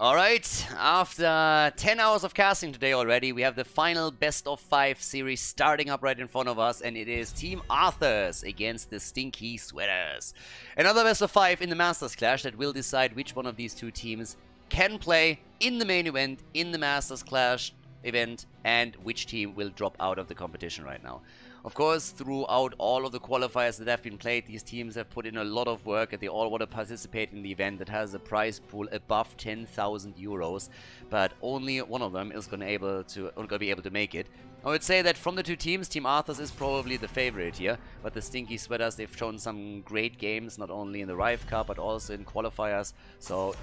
Alright, after 10 hours of casting today already, we have the final best of 5 series starting up right in front of us, and it is Team Arthas against the Stinky Sweaters. Another best of 5 in the Masters Clash that will decide which one of these two teams can play in the main event, in the Masters Clash event, and which team will drop out of the competition right now. Of course, throughout all of the qualifiers that have been played, these teams have put in a lot of work and they all want to participate in the event that has a prize pool above 10,000 euros, but only one of them is going to be able to make it. I would say that from the two teams, Team Arthas is probably the favorite here, but the Stinky Sweaters, they've shown some great games, not only in the Rive Cup, but also in qualifiers, so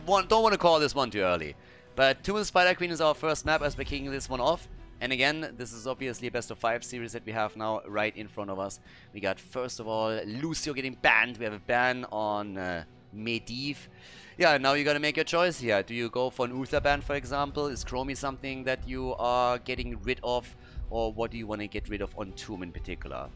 don't want to call this one too early. But Tomb of the Spider Queen is our first map as we're kicking this one off. And again, this is obviously a best of 5 series that we have now right in front of us. We got, first of all, Lucio getting banned. We have a ban on Medivh. Yeah, now you gotta make your choice here. Do you go for an Uther ban, for example? Is Chromie something that you are getting rid of? Or what do you want to get rid of on Tomb in particular?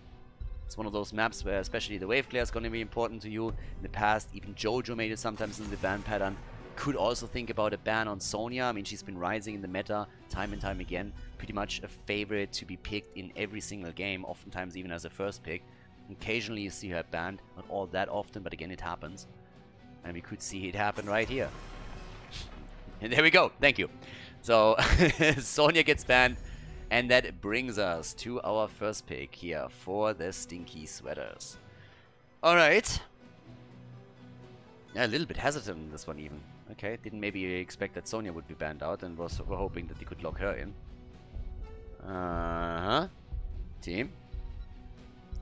It's one of those maps where especially the wave clear is going to be important to you. In the past, even Jojo made it sometimes in the ban pattern. Could also think about a ban on Sonya. I mean, she's been rising in the meta time and time again. Pretty much a favorite to be picked in every single game, oftentimes even as a first pick. Occasionally you see her banned, not all that often, but again it happens. And we could see it happen right here. And there we go, thank you. So, Sonya gets banned, and that brings us to our first pick here for the Stinky Sweaters. Alright. Yeah, a little bit hesitant in this one even. Okay, didn't maybe expect that Sonya would be banned out and were hoping that they could lock her in. Team.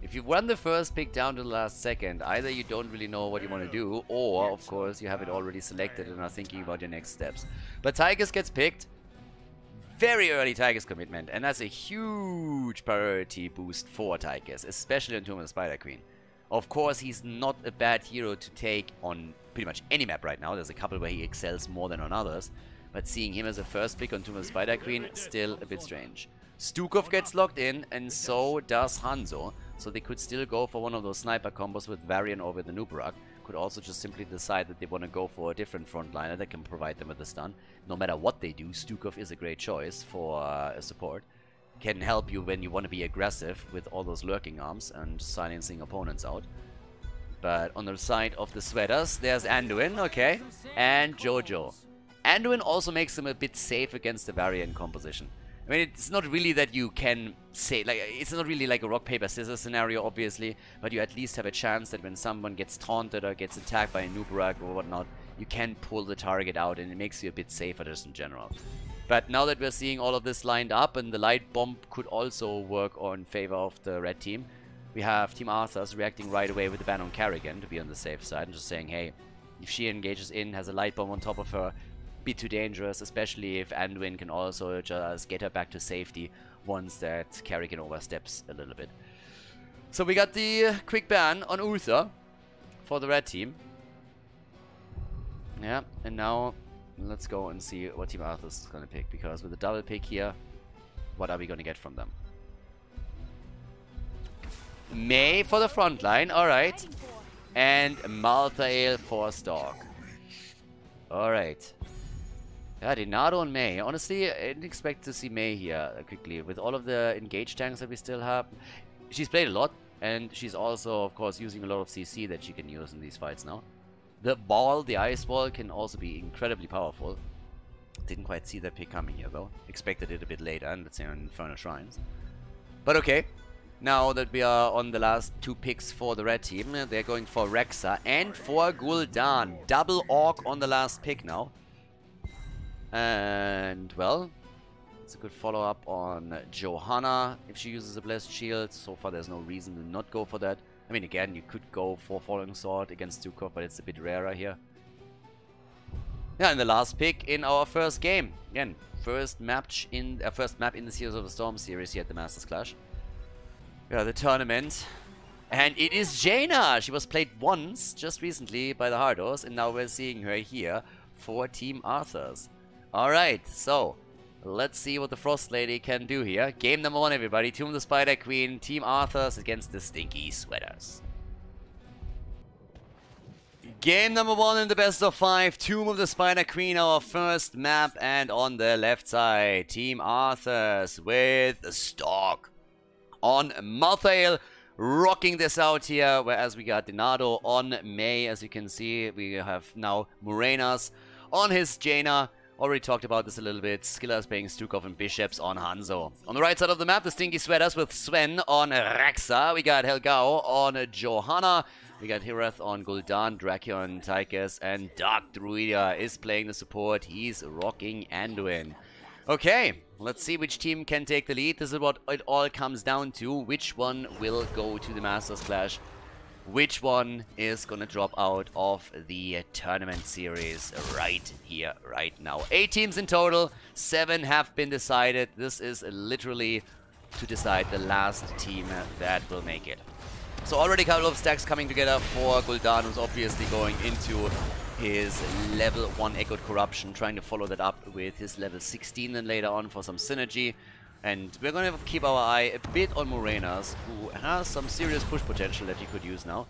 If you run the first pick down to the last second, either you don't really know what you want to do, or, of course, you have it already selected and are thinking about your next steps. But Tychus gets picked. Very early Tychus commitment, and that's a huge priority boost for Tychus, especially on Tomb of the Spider Queen. Of course, he's not a bad hero to take on pretty much any map right now. There's a couple where he excels more than on others. But seeing him as a first pick on Tomb of the Spider Queen, still a bit strange. Stukov gets locked in, and so does Hanzo. So they could still go for one of those sniper combos with Varian over the Nubarak. Could also just simply decide that they want to go for a different frontliner that can provide them with a stun. No matter what they do, Stukov is a great choice for a support. Can help you when you want to be aggressive with all those lurking arms and silencing opponents out. But on the side of the Sweaters, there's Anduin, okay, and Jojo. Anduin also makes them a bit safe against the Variant composition. I mean, it's not really that you can say, like, it's not really like a rock, paper, scissors scenario, obviously, but you at least have a chance that when someone gets taunted or gets attacked by a Nubarak or whatnot, you can pull the target out and it makes you a bit safer just in general. But now that we're seeing all of this lined up, and the light bomb could also work in favor of the red team, we have Team Arthas reacting right away with the ban on Kerrigan to be on the safe side and just saying, hey, if she engages in, has a light bomb on top of her, be too dangerous, especially if Anduin can also just get her back to safety once that Kerrigan oversteps a little bit. So we got the quick ban on Uther for the red team. Yeah, and now let's go and see what Team Arthas is going to pick, because with the double pick here, what are we going to get from them? May for the front line, alright. And Malthael for Stalk. Alright. Yeah, Denado and May. Honestly, I didn't expect to see May here quickly. With all of the engaged tanks that we still have. She's played a lot, and she's also, of course, using a lot of CC that she can use in these fights now. The ball, the ice ball, can also be incredibly powerful. Didn't quite see that pick coming here, though. Expected it a bit later, and let's say on Infernal Shrines. But okay. Now that we are on the last two picks for the red team, they're going for Rexa and for Gul'dan. Double Orc on the last pick now. And, well, it's a good follow-up on Johanna if she uses a Blessed Shield. So far there's no reason to not go for that. I mean, again, you could go for Falling Sword against Stukov, but it's a bit rarer here. Yeah, and the last pick in our first game. Again, first map in the Series of the Storm series here at the Masters Clash. Yeah, the tournament. And it is Jaina! She was played once, just recently, by the Hardos, and now we're seeing her here for Team Arthas. Alright, so, let's see what the Frost Lady can do here. Game number 1, everybody. Tomb of the Spider Queen, Team Arthas against the Stinky Sweaters. Game number 1 in the best of 5, Tomb of the Spider Queen, our first map, and on the left side, Team Arthas with Stalk on Malthael, rocking this out here, whereas we got Denado on May. As you can see, we have now Morenas on his Jaina. Already talked about this a little bit. Skillers playing Stukov and Bishops on Hanzo. On the right side of the map, the Stinky Sweaters with Sven on Raxa. We got Helgao on Johanna. We got Hirath on Gul'dan, Dracula on Tychus, and Dark Druida is playing the support. He's rocking Anduin. Okay, let's see which team can take the lead. This is what it all comes down to. Which one will go to the Masters Clash? Which one is gonna drop out of the tournament series right here, right now? 8 teams in total, 7 have been decided. This is literally to decide the last team that will make it. So already a couple of stacks coming together for Gul'dan, who's obviously going into his level 1 Echoed Corruption, trying to follow that up with his level 16 then later on for some synergy. And we're going to keep our eye a bit on Morenas, who has some serious push potential that he could use now.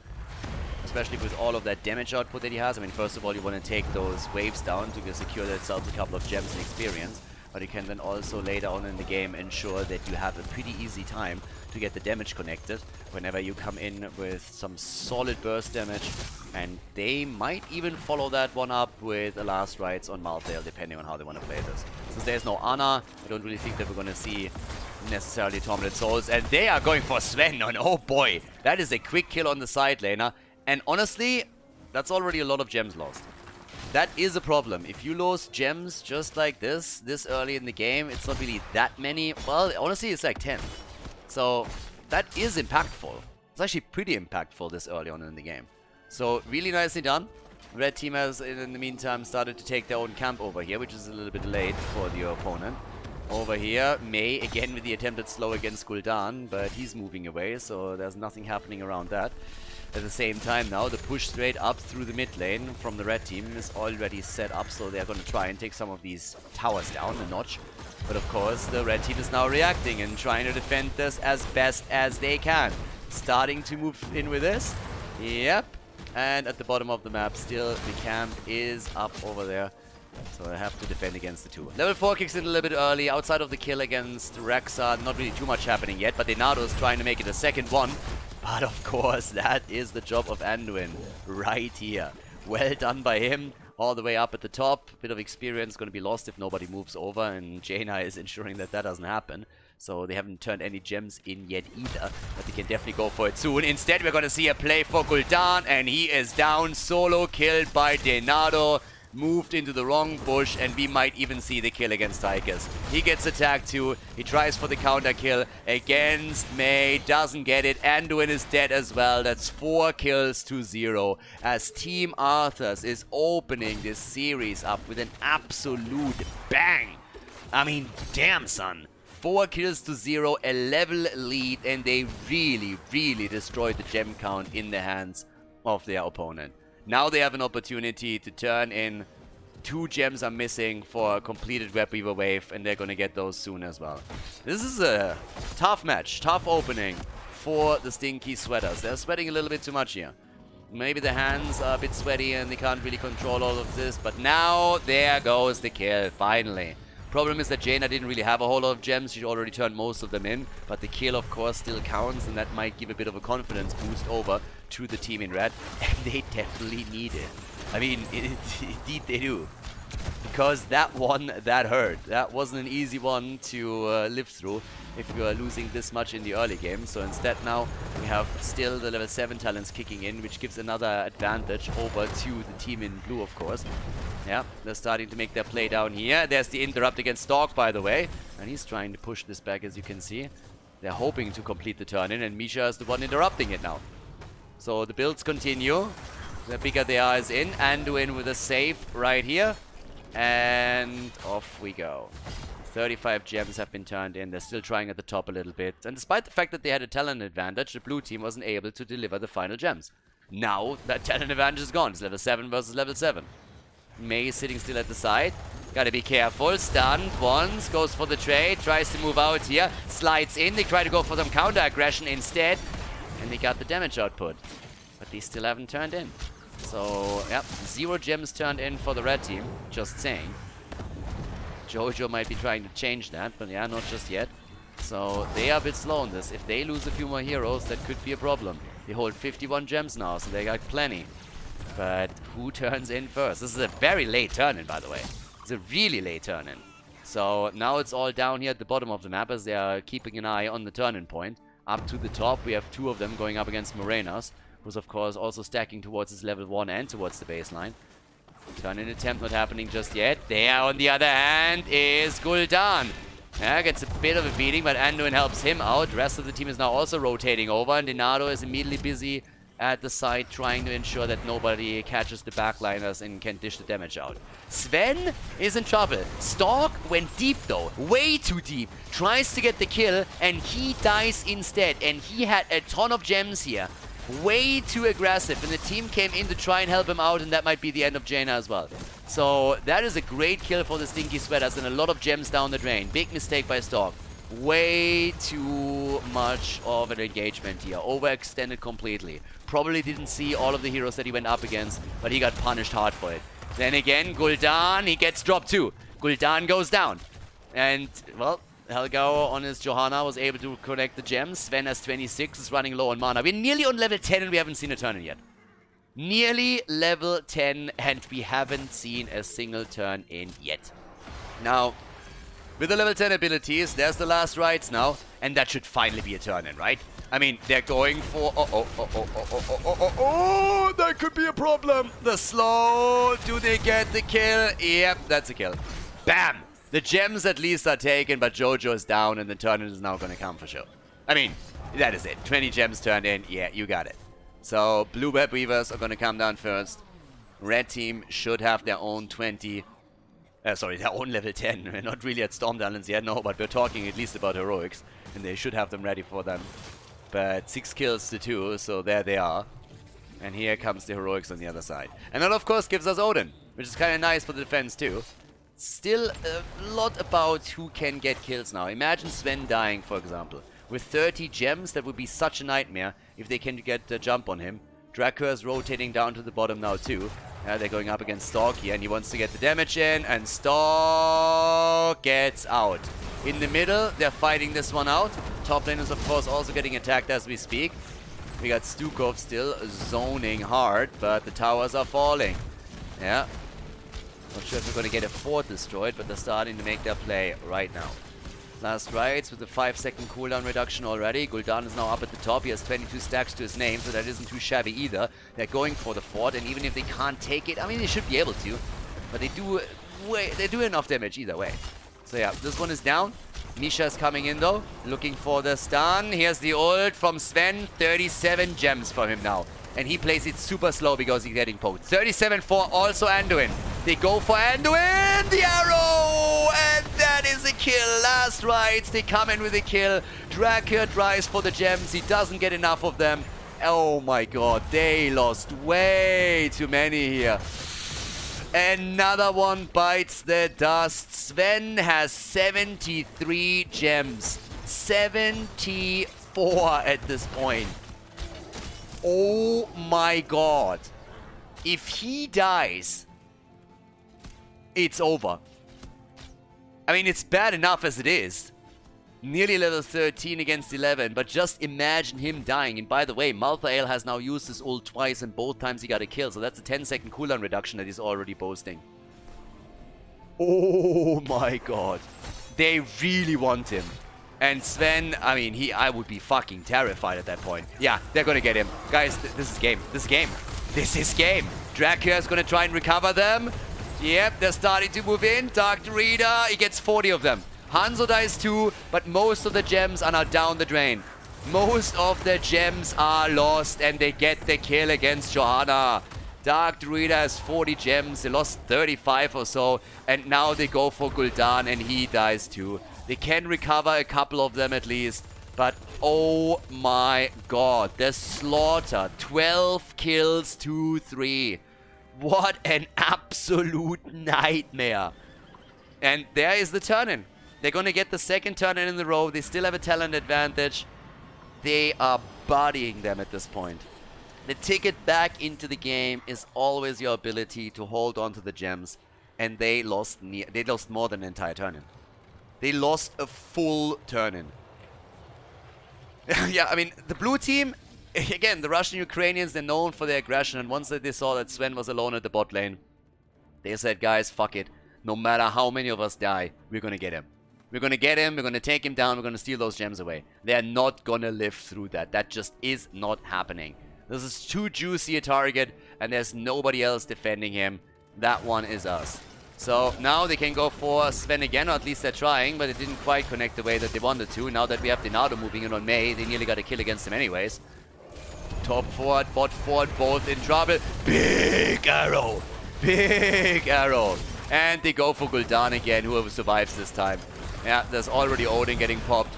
Especially with all of that damage output that he has. I mean, first of all, you want to take those waves down to secure yourself a couple of gems and experience. But you can then also later on in the game ensure that you have a pretty easy time to get the damage connected whenever you come in with some solid burst damage. And they might even follow that one up with the last rites on Malthael, depending on how they want to play this. Since there's no Ana, I don't really think that we're going to see necessarily Tormented Souls. And they are going for Sven on, oh boy, that is a quick kill on the side laner. And honestly, that's already a lot of gems lost. That is a problem. If you lose gems just like this early in the game, it's not really that many. Well, honestly, it's like 10. So that is impactful. It's actually pretty impactful this early on in the game. So really nicely done. Red team has, in the meantime, started to take their own camp over here, which is a little bit late for the opponent. Over here, May, again with the attempted slow against Gul'dan, but he's moving away, so there's nothing happening around that. At the same time now, the push straight up through the mid lane from the red team is already set up, so they're going to try and take some of these towers down a notch. But of course, the red team is now reacting and trying to defend this as best as they can. Starting to move in with this. Yep. And at the bottom of the map, still the camp is up over there. So I have to defend against the two. Level 4 kicks in a little bit early. Outside of the kill against Raxa, not really too much happening yet. But Denado's trying to make it a second one. But of course, that is the job of Anduin right here. Well done by him. All the way up at the top. Bit of experience going to be lost if nobody moves over. And Jaina is ensuring that that doesn't happen. So they haven't turned any gems in yet either. But they can definitely go for it soon. Instead, we're going to see a play for Gul'dan. And he is down. Solo killed by Denado. Moved into the wrong bush, and we might even see the kill against Tychus. He gets attacked too. He tries for the counter kill against May. Doesn't get it. Anduin is dead as well. That's 4 kills to 0. As Team Arthas is opening this series up with an absolute bang. I mean, damn son. 4 kills to 0, a level lead, and they really, really destroyed the gem count in the hands of their opponent. Now they have an opportunity to turn in. 2 gems are missing for a completed Web Weaver wave, and they're going to get those soon as well. This is a tough match, tough opening for the Stinky Sweaters. They're sweating a little bit too much here. Maybe the hands are a bit sweaty and they can't really control all of this, but now there goes the kill, finally. Problem is that Jaina didn't really have a whole lot of gems. She already turned most of them in, but the kill of course still counts, and that might give a bit of a confidence boost over to the team in red, and they definitely need it. I mean, indeed they do. Because that one, that hurt. That wasn't an easy one to live through if you are losing this much in the early game. So instead now we have still the level 7 talents kicking in, which gives another advantage over to the team in blue, of course. Yeah, they're starting to make their play down here. There's the interrupt against Stalk, by the way. And he's trying to push this back, as you can see. They're hoping to complete the turn in, and Misha is the one interrupting it now. So the builds continue. The bigger they are is in. Anduin with a save right here. And off we go. 35 gems have been turned in. They're still trying at the top a little bit. And despite the fact that they had a talent advantage, the blue team wasn't able to deliver the final gems. Now that talent advantage is gone. It's level 7 versus level 7. May is sitting still at the side. Gotta be careful. Stunned once. Goes for the trade. Tries to move out here. Slides in. They try to go for some counter aggression instead. And they got the damage output. But they still haven't turned in. So, yep, 0 gems turned in for the red team. Just saying. Jojo might be trying to change that, but yeah, not just yet. So, they are a bit slow on this. If they lose a few more heroes, that could be a problem. They hold 51 gems now, so they got plenty. But who turns in first? This is a very late turn-in, by the way. It's a really late turn-in. So, now it's all down here at the bottom of the map as they are keeping an eye on the turn-in point. Up to the top, we have 2 of them going up against Morenas, who's of course also stacking towards his level 1 and towards the baseline. Turn-in attempt not happening just yet. There, on the other hand, is Gul'dan. Yeah, gets a bit of a beating, but Anduin helps him out. The rest of the team is now also rotating over, and Denado is immediately busy at the side trying to ensure that nobody catches the backliners and can dish the damage out. Sven is in trouble. Stalk went deep though, way too deep. Tries to get the kill, and he dies instead. And he had a ton of gems here. Way too aggressive, and the team came in to try and help him out, and that might be the end of Jaina as well. So that is a great kill for the Stinky Sweaters, and a lot of gems down the drain. Big mistake by Stalk. Way too much of an engagement here. Overextended completely. Probably didn't see all of the heroes that he went up against, but he got punished hard for it. Then again, Gul'dan, he gets dropped too. Gul'dan goes down. And, well, Helgao on his Johanna was able to connect the gems. Sven has 26, is running low on mana. We're nearly on level 10 and we haven't seen a turn in yet. Nearly level 10 and we haven't seen a single turn in yet. Now, with the level 10 abilities, there's the last rights now. And that should finally be a turn in, right? I mean, they're going for... Oh, that could be a problem. The slow. Do they get the kill? Yep, that's a kill. Bam! The gems at least are taken, but Jojo is down and the turn-in is now going to come for sure. I mean, that is it. 20 gems turned in. Yeah, you got it. So, Blue Web Weavers are going to come down first. Red team should have their own 20... sorry, their own level 10. We're not really at Storm Talents yet, no, but we're talking at least about heroics. And they should have them ready for them. But 6 kills to 2, so there they are. And here comes the heroics on the other side. And that, of course, gives us Odin, which is kind of nice for the defense too. Still a lot about who can get kills now. Imagine Sven dying, for example. With 30 gems, that would be such a nightmare if they can get a jump on him. Draco is rotating down to the bottom now too. They're going up against Stalk here, and he wants to get the damage in, and Stalk gets out. In the middle, they're fighting this one out. Top lane is, of course, also getting attacked as we speak. We got Stukov still zoning hard, but the towers are falling. Yeah. Not sure if we're going to get a fort destroyed, but they're starting to make their play right now. Last rights with a 5-second cooldown reduction already. Gul'dan is now up at the top. He has 22 stacks to his name, so that isn't too shabby either. They're going for the fort, and even if they can't take it, I mean, they should be able to. But they do enough damage either way. So yeah, this one is down. Misha is coming in though, looking for the stun. Here's the ult from Sven. 37 gems for him now. And he plays it super slow because he's getting poked. 37 for also Anduin. They go for Anduin! The arrow! And that is a kill. Last rights, they come in with a kill. Draco tries for the gems. He doesn't get enough of them. Oh my god, they lost way too many here. Another one bites the dust. Sven has 73 gems. 74 at this point. Oh my god. If he dies, it's over. I mean, it's bad enough as it is. Nearly level 13 against 11, but just imagine him dying. And by the way, Malthael has now used his ult twice, and both times he got a kill. So that's a 10-second cooldown reduction that he's already boasting. Oh my god. They really want him. And Sven, I mean, I would be fucking terrified at that point. Yeah, they're gonna get him. Guys, this is game. This is game. This is game. Dracula is gonna try and recover them. Yep, they're starting to move in. Dark Reader, he gets 40 of them. Hanzo dies too, but most of the gems are now down the drain. Most of the gems are lost, and they get the kill against Johanna. Dark Druida has 40 gems. They lost 35 or so, and now they go for Gul'dan, and he dies too. They can recover a couple of them at least, but oh my god, the slaughter. 12 kills to 3. What an absolute nightmare. And there is the turn-in. They're going to get the second turn-in in the row. They still have a talent advantage. They are bodying them at this point. The ticket back into the game is always your ability to hold on to the gems. And they lost more than an entire turn in. They lost a full turn in. Yeah, I mean, the blue team, again, the Russian Ukrainians, they're known for their aggression. And once they saw that Sven was alone at the bot lane, they said, guys, fuck it. No matter how many of us die, we're going to get him. We're going to get him, we're going to take him down, we're going to steal those gems away. They're not going to live through that. That just is not happening. This is too juicy a target, and there's nobody else defending him. That one is us. So now they can go for Sven again, or at least they're trying, but it didn't quite connect the way that they wanted to. Now that we have Dinado moving in on Mei, they nearly got a kill against him anyways. Top forward, bot forward, both in trouble. Big arrow! Big arrow! And they go for Gul'dan again, whoever survives this time. Yeah, there's already Odin getting popped.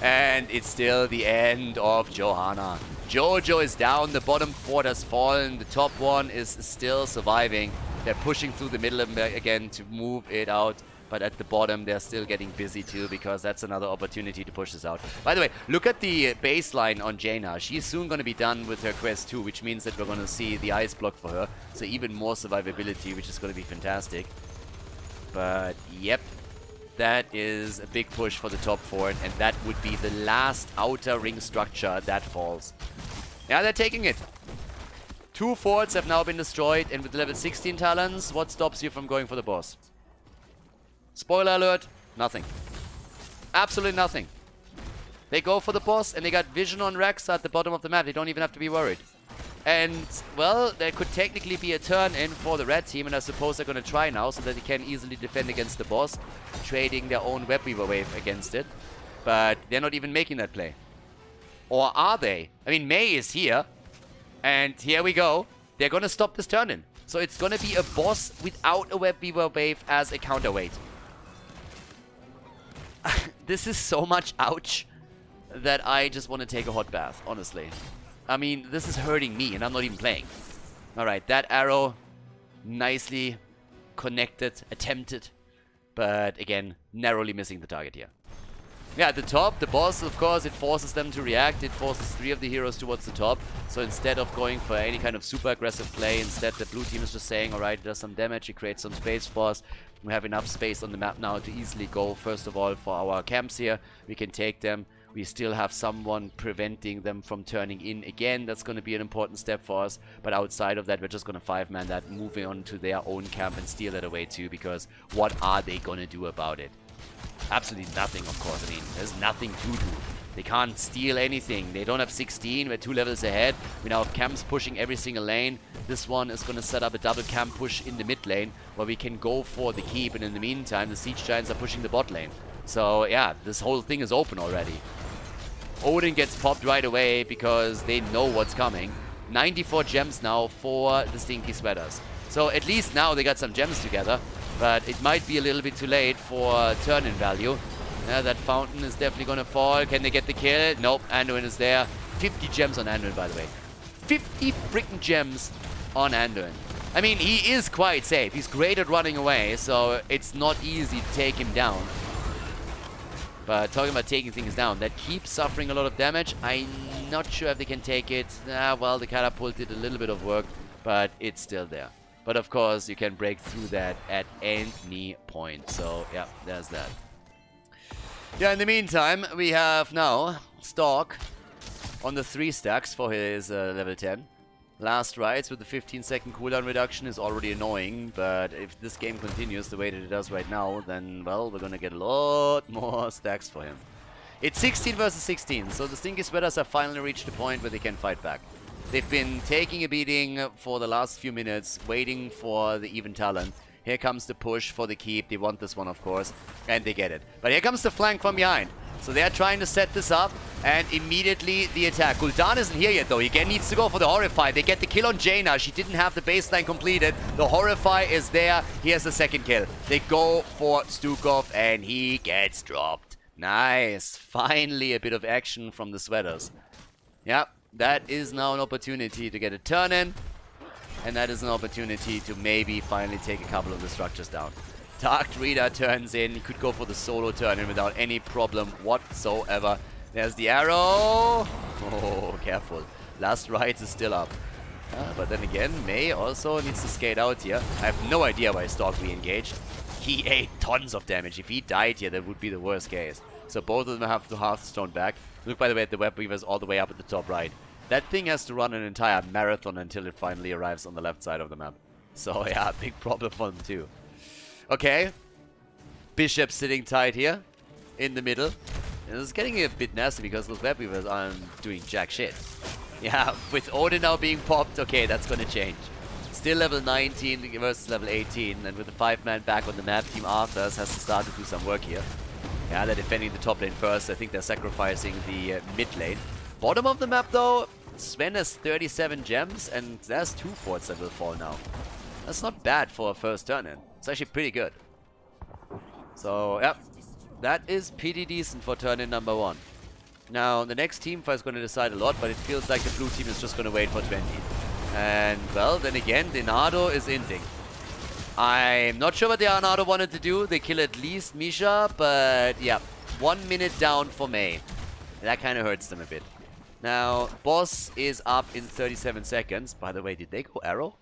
And it's still the end of Johanna. Jojo is down, the bottom fort has fallen, the top one is still surviving. They're pushing through the middle again to move it out. But at the bottom, they're still getting busy too, because that's another opportunity to push this out. By the way, look at the baseline on Jaina. She's soon going to be done with her quest too, which means that we're going to see the ice block for her. So even more survivability, which is going to be fantastic. But yep, that is a big push for the top fort, and that would be the last outer ring structure that falls. Yeah, they're taking it. 2 forts have now been destroyed, and with level 16 talents, what stops you from going for the boss? Spoiler alert, nothing. Absolutely nothing. They go for the boss, and they got vision on Rex at the bottom of the map. They don't even have to be worried. And, well, there could technically be a turn in for the red team, and I suppose they're going to try now so that they can easily defend against the boss, trading their own web weaver wave against it. But they're not even making that play. Or are they? I mean, Mei is here, and here we go. They're going to stop this turn in. So it's going to be a boss without a web weaver wave as a counterweight. This is so much ouch that I just want to take a hot bath, honestly. I mean, this is hurting me, and I'm not even playing. Alright, that arrow, nicely connected, attempted, but again, narrowly missing the target here. Yeah, at the top, the boss, of course, it forces them to react. It forces 3 of the heroes towards the top. So instead of going for any kind of super aggressive play, instead the blue team is just saying, alright, there's some damage, it creates some space for us. We have enough space on the map now to easily go, first of all, for our camps here. We can take them. We still have someone preventing them from turning in again. That's going to be an important step for us. But outside of that, we're just going to 5-man that, moving on to their own camp and steal that away too. Because what are they going to do about it? Absolutely nothing, of course. I mean, there's nothing to do. They can't steal anything. They don't have 16. We're 2 levels ahead. We now have camps pushing every single lane. This one is going to set up a double camp push in the mid lane where we can go for the keep. And in the meantime, the Siege Giants are pushing the bot lane. So, yeah, this whole thing is open already. Odin gets popped right away because they know what's coming. 94 gems now for the Stinky Sweaters. So at least now they got some gems together. But it might be a little bit too late for turn-in value. Yeah, that fountain is definitely going to fall. Can they get the kill? Nope, Anduin is there. 50 gems on Anduin, by the way. 50 freaking gems on Anduin. I mean, he is quite safe. He's great at running away, so it's not easy to take him down. But talking about taking things down, that keeps suffering a lot of damage. I'm not sure if they can take it. Well, the catapult did a little bit of work, but it's still there. But of course, you can break through that at any point. So, yeah, there's that. Yeah, in the meantime, we have now Stalk on the 3 stacks for his level 10. Last rights with the 15-second cooldown reduction is already annoying, but if this game continues the way that it does right now, then, well, we're gonna get a lot more stacks for him. It's 16 versus 16, so the Stinky Sweaters have finally reached a point where they can fight back. They've been taking a beating for the last few minutes, waiting for the even talent. Here comes the push for the keep. They want this one, of course, and they get it. But here comes the flank from behind. So they're trying to set this up, and immediately the attack. Gul'dan isn't here yet, though. He again needs to go for the Horrify. They get the kill on Jaina. She didn't have the baseline completed. The Horrify is there. Here's the second kill. They go for Stukov, and he gets dropped. Nice. Finally, a bit of action from the Sweaters. Yep, that is now an opportunity to get a turn in, and that is an opportunity to maybe finally take a couple of the structures down. Dark Reader turns in. He could go for the solo turn in without any problem whatsoever. There's the arrow. Oh, careful. Last Rights is still up. But then again, Mei also needs to skate out here. I have no idea why Stork re-engaged. He ate tons of damage. If he died here, that would be the worst case. So both of them have to Hearthstone back. Look, by the way, at the Web Weavers all the way up at the top right. That thing has to run an entire marathon until it finally arrives on the left side of the map. So yeah, big problem for them too. Okay. Bishop sitting tight here in the middle. And it's getting a bit nasty because those Web Weavers aren't doing jack shit. Yeah, with Odin now being popped, okay, that's going to change. Still level 19 versus level 18, and with the 5-man back on the map, Team Arthas has to start to do some work here. Yeah, they're defending the top lane first. I think they're sacrificing the mid lane. Bottom of the map, though, Sven has 37 gems, and there's 2 forts that will fall now. That's not bad for a first turn-in. It's actually pretty good. So, yeah, that is pretty decent for turn-in number 1. Now, the next team fight is going to decide a lot, but it feels like the blue team is just going to wait for 20. And, well, then again, Denado is inting. I'm not sure what the Denado wanted to do. They kill at least Misha, but, yeah, 1 minute down for Mei. That kind of hurts them a bit. Now, boss is up in 37 seconds. By the way, did they go arrow?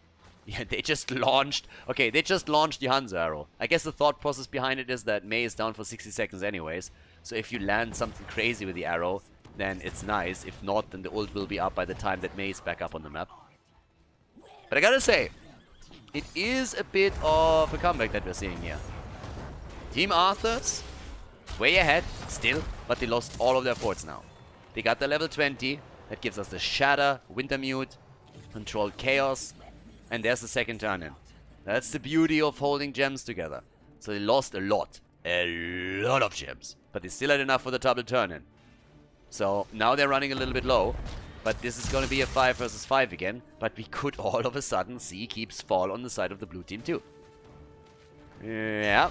Yeah, they just launched... Okay, they just launched the Hanzo arrow. I guess the thought process behind it is that Mei is down for 60 seconds anyways. So if you land something crazy with the arrow, then it's nice. If not, then the ult will be up by the time that Mei is back up on the map. But I gotta say, it is a bit of a comeback that we're seeing here. Team Arthas, way ahead, still, but they lost all of their forts now. They got the level 20, that gives us the Shatter, Wintermute, Controlled Chaos, and there's the second turn-in. That's the beauty of holding gems together. So they lost a lot of gems. But they still had enough for the double turn-in. So now they're running a little bit low. But this is going to be a 5 versus 5 again. But we could all of a sudden see keeps fall on the side of the blue team too. Yeah.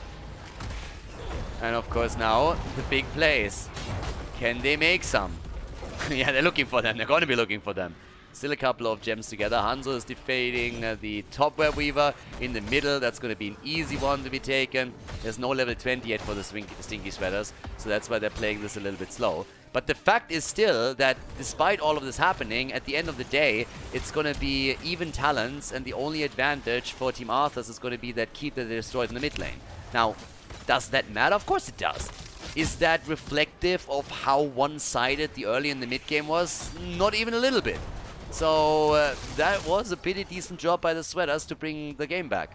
And of course now, the big plays. Can they make some? Yeah, they're looking for them. They're going to be looking for them. Still a couple of gems together. Hanzo is defeating the top Web Weaver in the middle. That's going to be an easy one to be taken. There's no level 20 yet for the Stinky Sweaters, so that's why they're playing this a little bit slow. But the fact is still that despite all of this happening, at the end of the day, it's going to be even talents, and the only advantage for Team Arthas is going to be that keep that they destroyed in the mid lane. Now, does that matter? Of course it does. Is that reflective of how one-sided the early and the mid game was? Not even a little bit. So that was a pretty decent job by the Sweaters to bring the game back.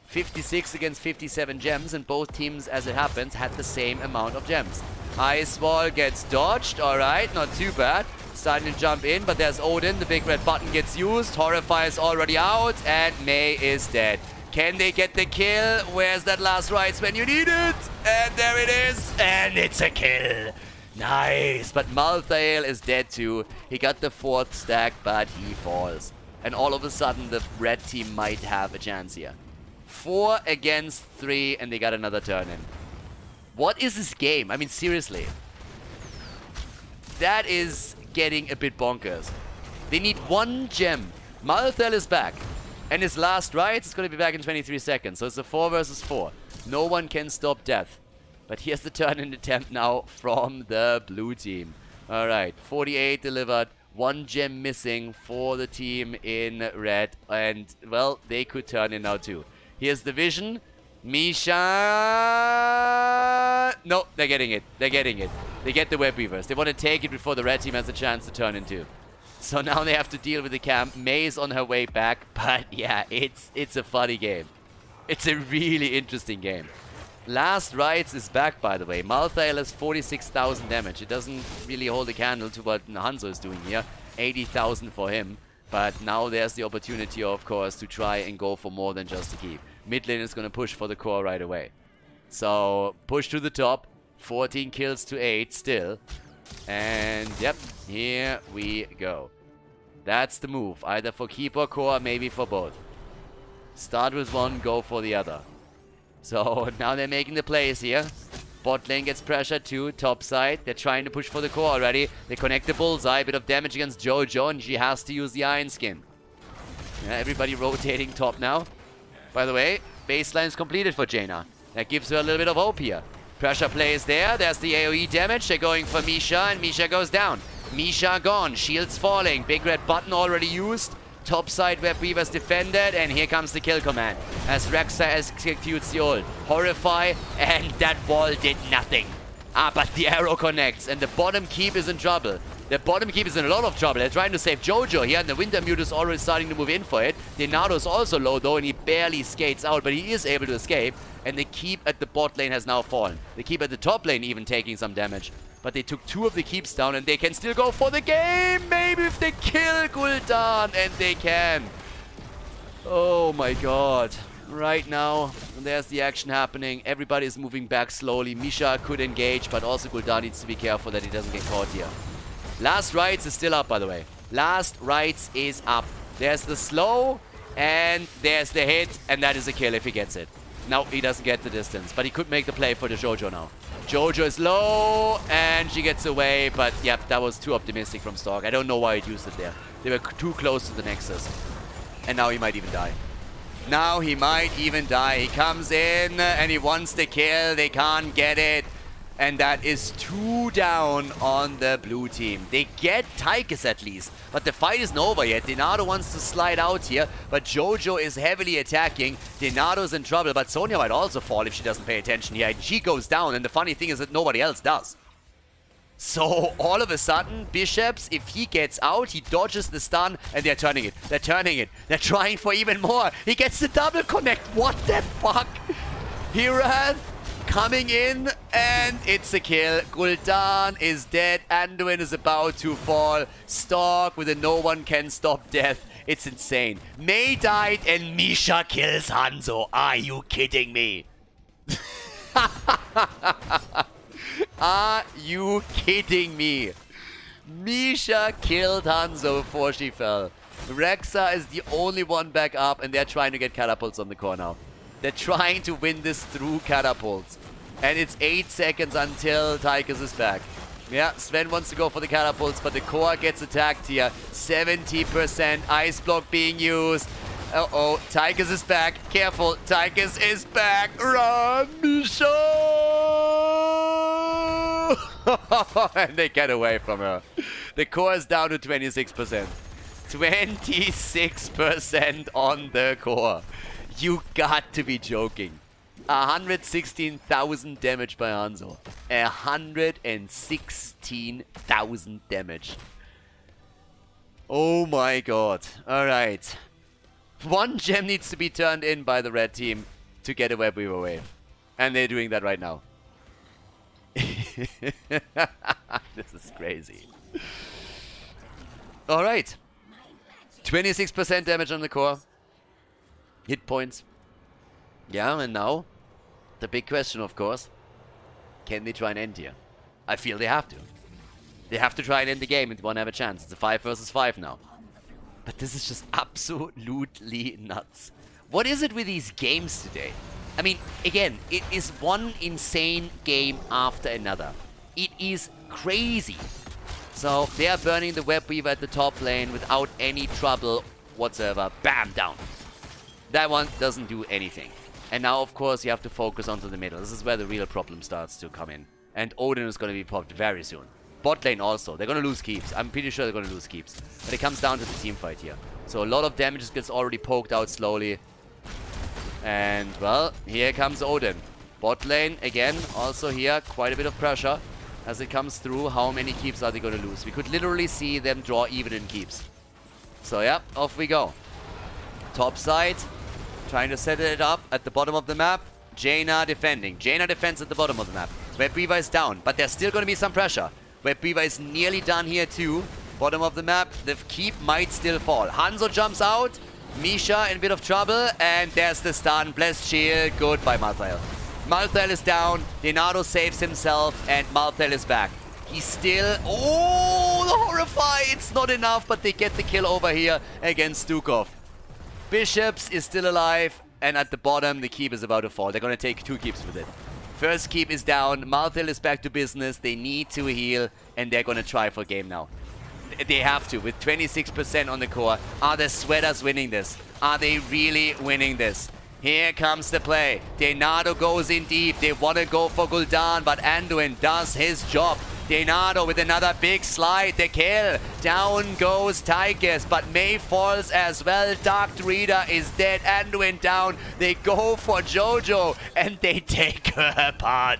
56 against 57 gems, and both teams, as it happens, had the same amount of gems. Ice Wall gets dodged, alright, not too bad. Starting to jump in, but there's Odin, the big red button gets used, Horrify is already out, and Mei is dead. Can they get the kill? Where's that last rites when you need it? And there it is, and it's a kill. Nice, but Malthael is dead too. He got the 4th stack, but he falls. And all of a sudden, the red team might have a chance here. 4 against 3, and they got another turn in. What is this game? I mean, seriously. That is getting a bit bonkers. They need 1 gem. Malthael is back. And his last rites is going to be back in 23 seconds. So it's a 4 versus 4. No one can stop death. But here's the turn-in attempt now from the blue team. Alright, 48 delivered, 1 gem missing for the team in red. And, well, they could turn in now too. Here's the vision. Misha... No, they're getting it. They're getting it. They get the Web Weavers. They want to take it before the red team has a chance to turn in too. So now they have to deal with the camp. Mei is on her way back. But, yeah, it's a funny game. It's a really interesting game. Last Rites is back, by the way. Malthael has 46,000 damage. It doesn't really hold a candle to what Hanzo is doing here. 80,000 for him. But now there's the opportunity, of course, to try and go for more than just a keep. Mid lane is going to push for the core right away. So, push to the top. 14 kills to 8 still. And, yep, here we go. That's the move. Either for keep or core, maybe for both. Start with one, go for the other. So now they're making the plays here. Bot lane gets pressured too, top side. They're trying to push for the core already. They connect the bullseye, a bit of damage against Jojo, and she has to use the Iron Skin. Yeah, everybody rotating top now. By the way, baseline is completed for Jaina. That gives her a little bit of hope here. Pressure play is there. There's the AoE damage. They're going for Misha, and Misha goes down. Misha gone. Shields falling. Big red button already used. Top side where Beaver's defended, and here comes the kill command as Rexa executes the ult. Horrify, and that wall did nothing. But the arrow connects, and the bottom keep is in trouble. The bottom keep is in a lot of trouble. They're trying to save Jojo here, and the Winter Mute is already starting to move in for it. Denado is also low, though, and he barely skates out, but he is able to escape. And the keep at the bot lane has now fallen. The keep at the top lane even taking some damage. But they took 2 of the keeps down, and they can still go for the game. Maybe if they kill Gul'dan, and they can. Oh my god. Right now, there's the action happening. Everybody is moving back slowly. Misha could engage, but also Gul'dan needs to be careful that he doesn't get caught here. Last Rites is still up, by the way. Last Rites is up. There's the slow, and there's the hit, and that is a kill if he gets it. No, he doesn't get the distance, but he could make the play for the Jojo now. Jojo is low, and she gets away, but yep, that was too optimistic from Stork. I don't know why he used it there. They were too close to the Nexus. And now he might even die. Now he might even die. He comes in, and he wants the kill. They can't get it. And that is 2 down on the blue team. They get Tychus at least, but the fight isn't over yet. Denado wants to slide out here, but Jojo is heavily attacking. Denado's in trouble, but Sonya might also fall if she doesn't pay attention here. And she goes down, and the funny thing is that nobody else does. So all of a sudden, Bishops, if he gets out, he dodges the stun, and they're turning it. They're turning it. They're trying for even more. He gets the double connect. What the fuck? Hirath coming in, and it's a kill. Gul'dan is dead. Anduin is about to fall. Stork with a no one can stop death. It's insane. Mei died, and Misha kills Hanzo. Are you kidding me? Are you kidding me? Misha killed Hanzo before she fell. Rexa is the only one back up, and they're trying to get catapults on the core now. They're trying to win this through catapults. And it's 8 seconds until Tychus is back. Yeah, Sven wants to go for the catapults, but the core gets attacked here. 70% ice block being used. Uh-oh, Tychus is back. Careful, Tychus is back. Run, Misha! And they get away from her. The core is down to 26%. 26% on the core. You got to be joking. 116,000 damage by Hanzo. 116,000 damage. Oh my god. Alright. 1 gem needs to be turned in by the red team to get a Web Weaver wave. And they're doing that right now. This is crazy. Alright. 26% damage on the core. Hit points. Yeah, and now, the big question, of course, can they try and end here? I feel they have to. They have to try and end the game if they want to have a chance. It's a 5 versus 5 now. But this is just absolutely nuts. What is it with these games today? I mean, again, it is one insane game after another. It is crazy. So, they are burning the Web Weaver at the top lane without any trouble whatsoever. Bam, down. That one doesn't do anything. And now, of course, you have to focus onto the middle. This is where the real problem starts to come in. And Odin is going to be popped very soon. Bot lane also. They're going to lose keeps. I'm pretty sure they're going to lose keeps. But it comes down to the team fight here. So a lot of damage gets already poked out slowly. And, well, here comes Odin. Bot lane, again, also here, quite a bit of pressure. As it comes through, how many keeps are they going to lose? We could literally see them draw even in keeps. So, yeah, off we go. Top side. Trying to set it up at the bottom of the map. Jaina defending. Jaina defends at the bottom of the map. Web Weaver is down, but there's still going to be some pressure. Web Weaver is nearly done here too. Bottom of the map. The keep might still fall. Hanzo jumps out. Misha in a bit of trouble. And there's the stun. Blessed shield. Goodbye, Malthael. Malthael is down. Denado saves himself. And Malthael is back. He's still... Oh, the Horrify. It's not enough, but they get the kill over here against Stukov. Bishops is still alive, and at the bottom, the keep is about to fall. They're going to take 2 keeps with it. First keep is down. Malthael is back to business. They need to heal, and they're going to try for game now. They have to, with 26% on the core. Are the Sweaters winning this? Are they really winning this? Here comes the play. Denado goes in deep. They want to go for Gul'dan, but Anduin does his job. Denado with another big slide. The kill. Down goes Tigers, but May falls as well. Dark Reader is dead and went down. They go for Jojo and they take her apart.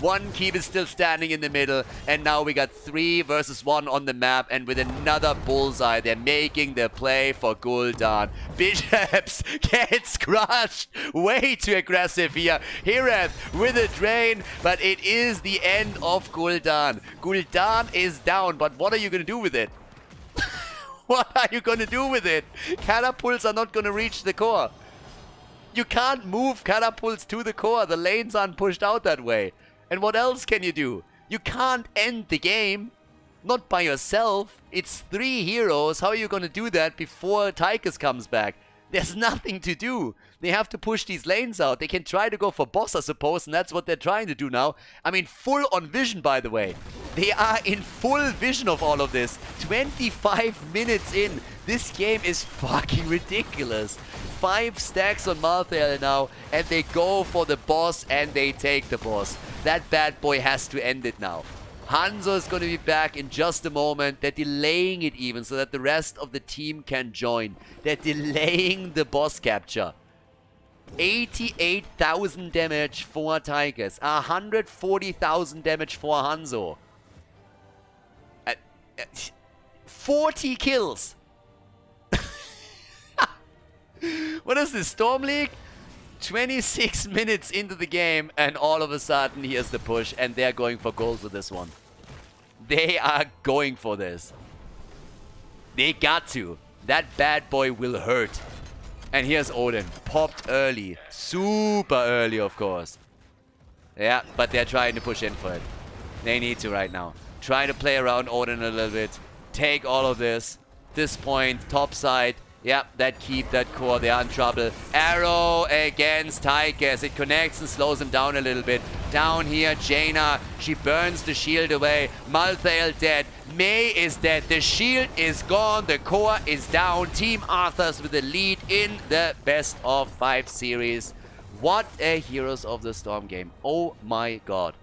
One keep is still standing in the middle, and now we got 3 versus 1 on the map, and with another bullseye, they're making the play for Gul'dan. Bishops gets crushed. Way too aggressive here. Hireth with a drain, but it is the end of Gul'dan. Gul'dan is down, but what are you going to do with it? What are you going to do with it? Catapults are not going to reach the core. You can't move catapults to the core. The lanes aren't pushed out that way. And what else can you do? You can't end the game. Not by yourself. It's 3 heroes. How are you going to do that before Tychus comes back? There's nothing to do. They have to push these lanes out. They can try to go for boss, I suppose, and that's what they're trying to do now. I mean, full on vision, by the way. They are in full vision of all of this. 25 minutes in. This game is fucking ridiculous. 5 stacks on Malthael now, and they go for the boss, and they take the boss. That bad boy has to end it now. Hanzo is going to be back in just a moment. They're delaying it even so that the rest of the team can join. They're delaying the boss capture. 88,000 damage for Tigers. 140,000 damage for Hanzo. 40 kills. What is this, Storm League? 26 minutes into the game, and all of a sudden here's the push, and they're going for gold with this one. They are going for this. They got to. That bad boy will hurt. And here's Odin. Popped early. Super early, of course. Yeah, but they're trying to push in for it. They need to right now. Try to play around Odin a little bit. Take all of this. This point, top side. Yep, that keep, that core, they are in trouble. Arrow against Tychus. It connects and slows him down a little bit. Down here, Jaina. She burns the shield away. Malthael dead. May is dead. The shield is gone. The core is down. Team Arthas with the lead in the best of 5 series. What a Heroes of the Storm game. Oh my god.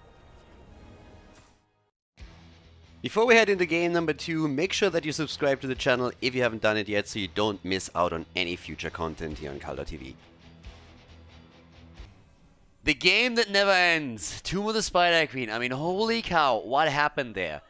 Before we head into game number 2, make sure that you subscribe to the channel if you haven't done it yet so you don't miss out on any future content here on Khaldor TV. The game that never ends. Tomb of the Spider Queen. I mean, holy cow, what happened there?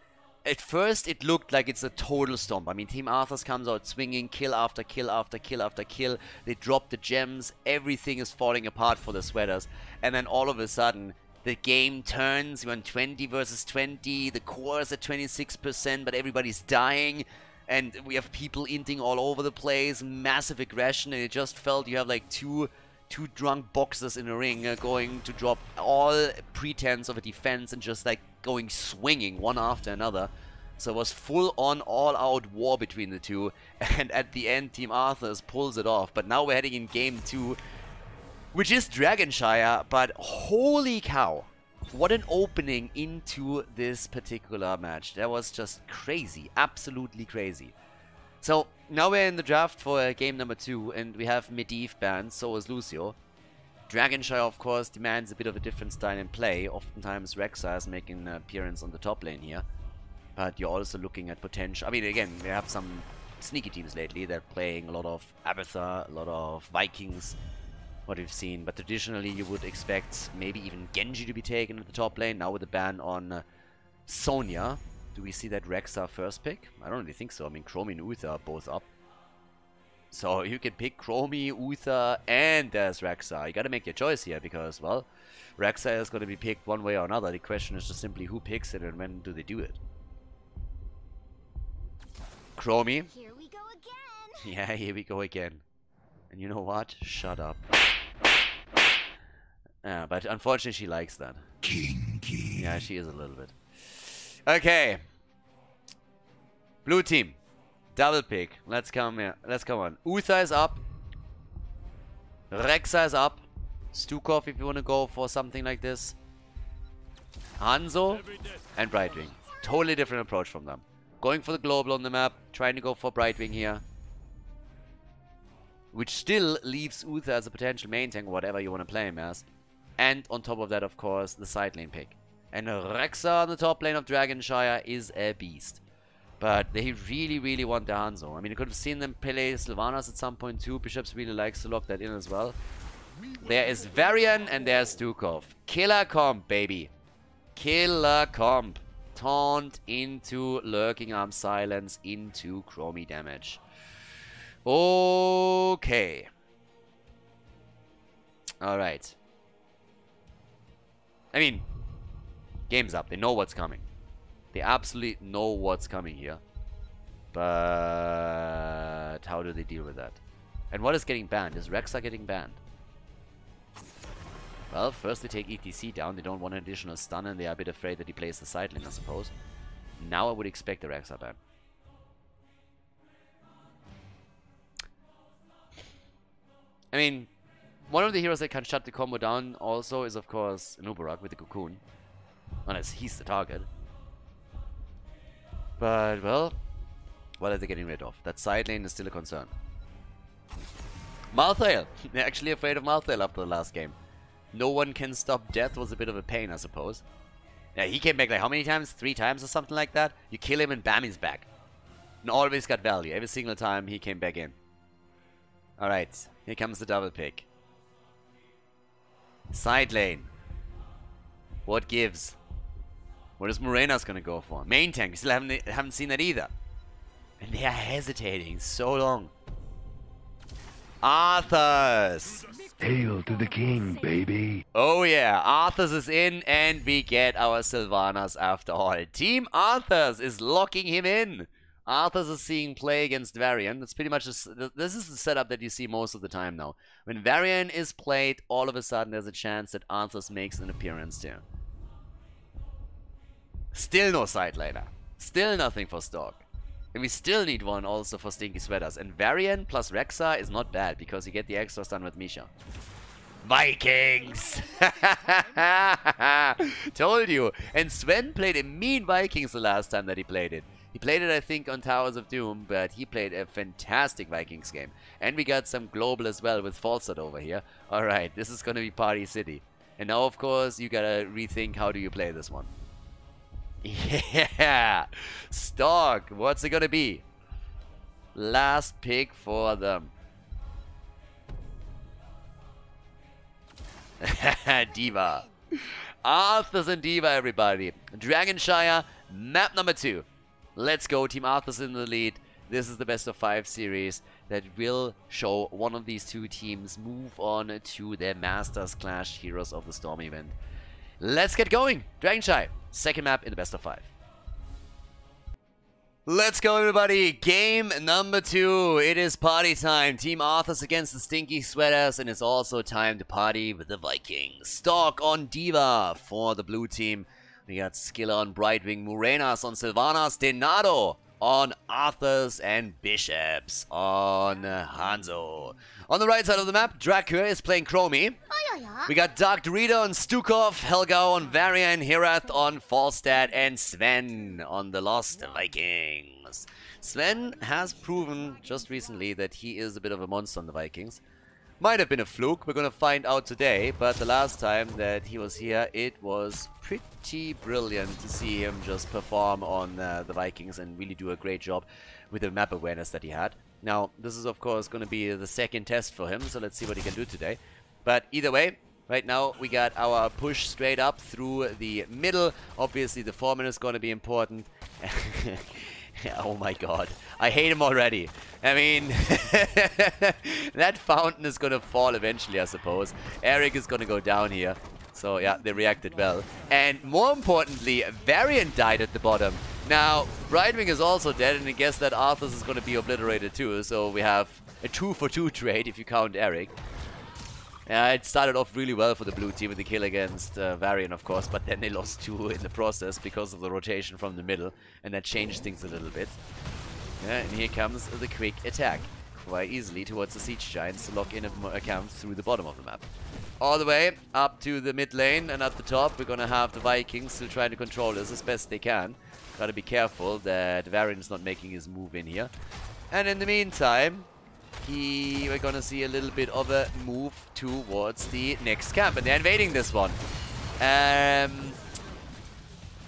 At first, it looked like it's a total stomp. I mean, Team Arthas comes out swinging, kill after kill after kill after kill. They drop the gems. Everything is falling apart for the Sweaters. And then all of a sudden, the game turns. We're on 20 versus 20. The core is at 26%, but everybody's dying. And we have people inting all over the place. Massive aggression. And it just felt you have like two drunk boxers in a ring going to drop all pretense of a defense and just like going swinging one after another. So it was full on all out war between the two. And at the end, Team Arthas pulls it off. But now we're heading in game 2. Which is Dragonshire, but holy cow, what an opening into this particular match. That was just crazy, absolutely crazy. So, now we're in the draft for game number 2, and we have Medivh banned, so is Lucio. Dragonshire, of course, demands a bit of a different style in play. Oftentimes Rexa is making an appearance on the top lane here. But you're also looking at potential. I mean, again, we have some sneaky teams lately. They're playing a lot of Abathur, a lot of Vikings. What we've seen, but traditionally you would expect maybe even Genji to be taken at the top lane. Now with the ban on Sonya, do we see that Rexa first pick? I don't really think so. I mean, Chromie and Uther are both up. So you can pick Chromie, Uther, and there's Rexa. You gotta make your choice here because, well, Rexa is gonna be picked one way or another. The question is just simply who picks it and when do they do it. Chromie. Here we go again. Yeah, here we go again. And you know what? Shut up. Yeah, but unfortunately she likes that. Kinky. Yeah, she is a little bit. Okay. Blue team. Double pick. Let's come here. Let's come on. Uther is up. Rexa is up. Stukov if you want to go for something like this. Hanzo and Brightwing. Totally different approach from them. Going for the global on the map. Trying to go for Brightwing here. Which still leaves Uther as a potential main tank, whatever you want to play him as. And on top of that, of course, the side lane pick. And Rexa on the top lane of Dragonshire is a beast. But they really, really want the Hanzo. I mean, you could have seen them play Sylvanas at some point too. Bishops really likes to lock that in as well. There is Varian and there's Stukov. Killer comp, baby. Killer comp. Taunt into Lurking Arm Silence into Chromie damage. Okay. Alright. I mean, game's up. They know what's coming. They absolutely know what's coming here. But how do they deal with that? And what is getting banned? Is Rexa getting banned? Well, first they take ETC down. They don't want an additional stun and they are a bit afraid that he plays the side lane, I suppose. Now I would expect a Rexa ban. I mean, one of the heroes that can shut the combo down also is, of course, Nubarak with the Cocoon. Unless he's the target. But, well, what are they getting rid of? That side lane is still a concern. Malthael! They're actually afraid of Malthael after the last game. No one can stop death was a bit of a pain, I suppose. Yeah, he came back like how many times? 3 times or something like that? You kill him and bam, he's back. And always got value. Every single time he came back in. Alright, here comes the double pick. Side lane. What gives? What is Morena's gonna go for? Main tank, we still haven't seen that either. And they are hesitating so long. Arthas! Hail to the king, baby. Oh yeah, Arthas is in and we get our Sylvanas after all. Team Arthas is locking him in. Arthas is seeing play against Varian. That's pretty much this is the setup that you see most of the time now. When Varian is played, all of a sudden there's a chance that Arthas makes an appearance too. Still no side laner. Still nothing for Stork. And we still need one also for Stinky Sweaters. And Varian plus Rexa is not bad because you get the extra stun with Misha. Vikings! Told you. And Sven played a mean Vikings the last time that he played it. He played it, I think, on Towers of Doom, but he played a fantastic Vikings game. And we got some global as well with Falstad over here. Alright, this is gonna be Party City. And now, of course, you gotta rethink how do you play this one. Yeah! Stork, what's it gonna be? Last pick for them. Diva. Arthas and Diva, everybody. Dragonshire, map number 2. Let's go, Team Arthas in the lead. This is the best of 5 series that will show one of these two teams move on to their Masters Clash Heroes of the Storm event. Let's get going. Dragonshire, second map in the best of 5. Let's go, everybody. Game number 2. It is party time. Team Arthas against the Stinky Sweaters, and it's also time to party with the Vikings. Stork on Diva for the blue team. We got Skilla on Brightwing, Morenas on Sylvanas, Denado on Arthas, and Bishops on Hanzo. On the right side of the map, Drakur is playing Chromie. We got Dark Dorito on Stukov, Helga on Varian, Hirath on Falstad, and Sven on the Lost Vikings. Sven has proven just recently that he is a bit of a monster on the Vikings. Might have been a fluke, we're gonna find out today, but the last time that he was here, it was pretty brilliant to see him just perform on the Vikings and really do a great job with the map awareness that he had. Now, this is of course gonna be the second test for him, so let's see what he can do today. But either way, right now we got our push straight up through the middle. Obviously the foreman is gonna be important. Oh my god, I hate him already. I mean, that fountain is gonna fall eventually, I suppose. Eric is gonna go down here. So yeah, they reacted well. And more importantly, Varian died at the bottom. Now, Brightwing is also dead, and I guess that Arthas is gonna be obliterated too. So we have a 2-for-2 trade if you count Eric. It started off really well for the blue team with the kill against Varian, of course, but then they lost 2 in the process because of the rotation from the middle, and that changed things a little bit. Yeah, and here comes the quick attack, quite easily towards the Siege Giants to lock in a camp through the bottom of the map. All the way up to the mid lane, and at the top we're gonna have the Vikings still trying to control this as best they can. Gotta be careful that Varian's not making his move in here. And in the meantime, we're gonna see a little bit of a move towards the next camp, and they're invading this one.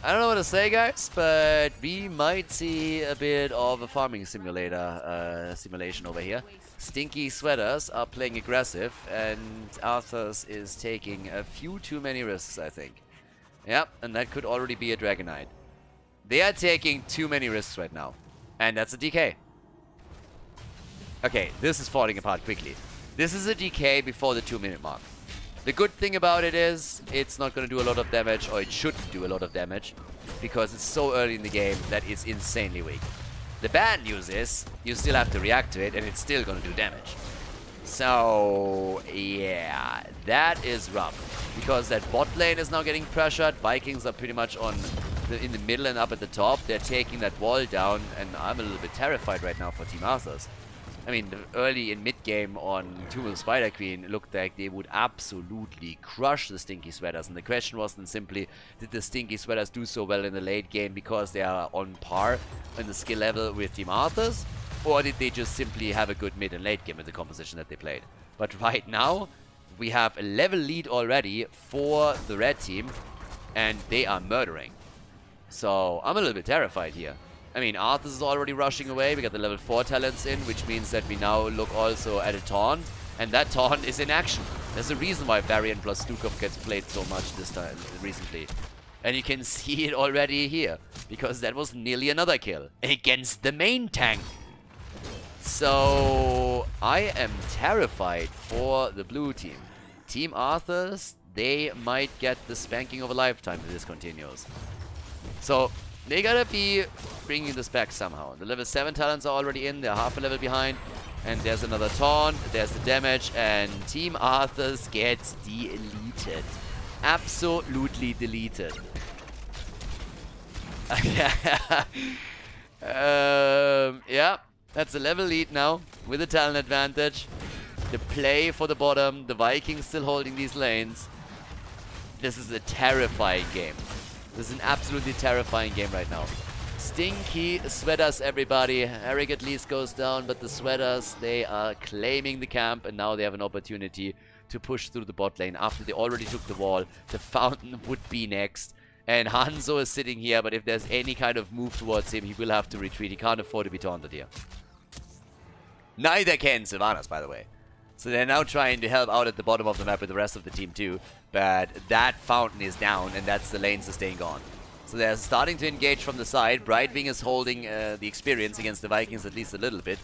I don't know what to say, guys, but we might see a bit of a farming simulation over here. Stinky Sweaters are playing aggressive, and Arthas is taking a few too many risks, I think. Yep, and that could already be a Dragonite. They are taking too many risks right now, and that's a DK. Okay, this is falling apart quickly. This is a DK before the 2-minute mark. The good thing about it is, it's not going to do a lot of damage, or it shouldn't do a lot of damage, because it's so early in the game that it's insanely weak. The bad news is, you still have to react to it, and it's still going to do damage. So, yeah, that is rough, because that bot lane is now getting pressured. Vikings are pretty much in the middle and up at the top. They're taking that wall down, and I'm a little bit terrified right now for Team Arthas. I mean, early in mid-game on Tumul Spider Queen, it looked like they would absolutely crush the Stinky Sweaters. And the question was then simply, did the Stinky Sweaters do so well in the late game because they are on par in the skill level with Team Arthas? Or did they just simply have a good mid and late game with the composition that they played? But right now, we have a level lead already for the red team, and they are murdering. So, I'm a little bit terrified here. I mean, Arthas is already rushing away. We got the level 4 talents in, which means that we now look also at a taunt. And that taunt is in action. There's a reason why Varian plus Stukov gets played so much this time, recently. And you can see it already here. Because that was nearly another kill. Against the main tank. So, I am terrified for the blue team. Team Arthas, they might get the spanking of a lifetime if this continues. So, they gotta be bringing this back somehow. The level 7 talents are already in. They're half a level behind. And there's another taunt. There's the damage. And Team Arthas gets deleted. Absolutely deleted. Yeah. That's a level lead now. With a talent advantage. The play for the bottom. The Vikings still holding these lanes. This is a terrifying game. This is an absolutely terrifying game right now. Stinky Sweaters, everybody. Eric at least goes down, but the Sweaters, they are claiming the camp, and now they have an opportunity to push through the bot lane after they already took the wall. The Fountain would be next. And Hanzo is sitting here, but if there's any kind of move towards him, he will have to retreat. He can't afford to be taunted here. Neither can Sylvanas, by the way. So they're now trying to help out at the bottom of the map with the rest of the team too. But that Fountain is down, and that's the lane staying gone. So they're starting to engage from the side. Brightwing is holding the experience against the Vikings at least a little bit,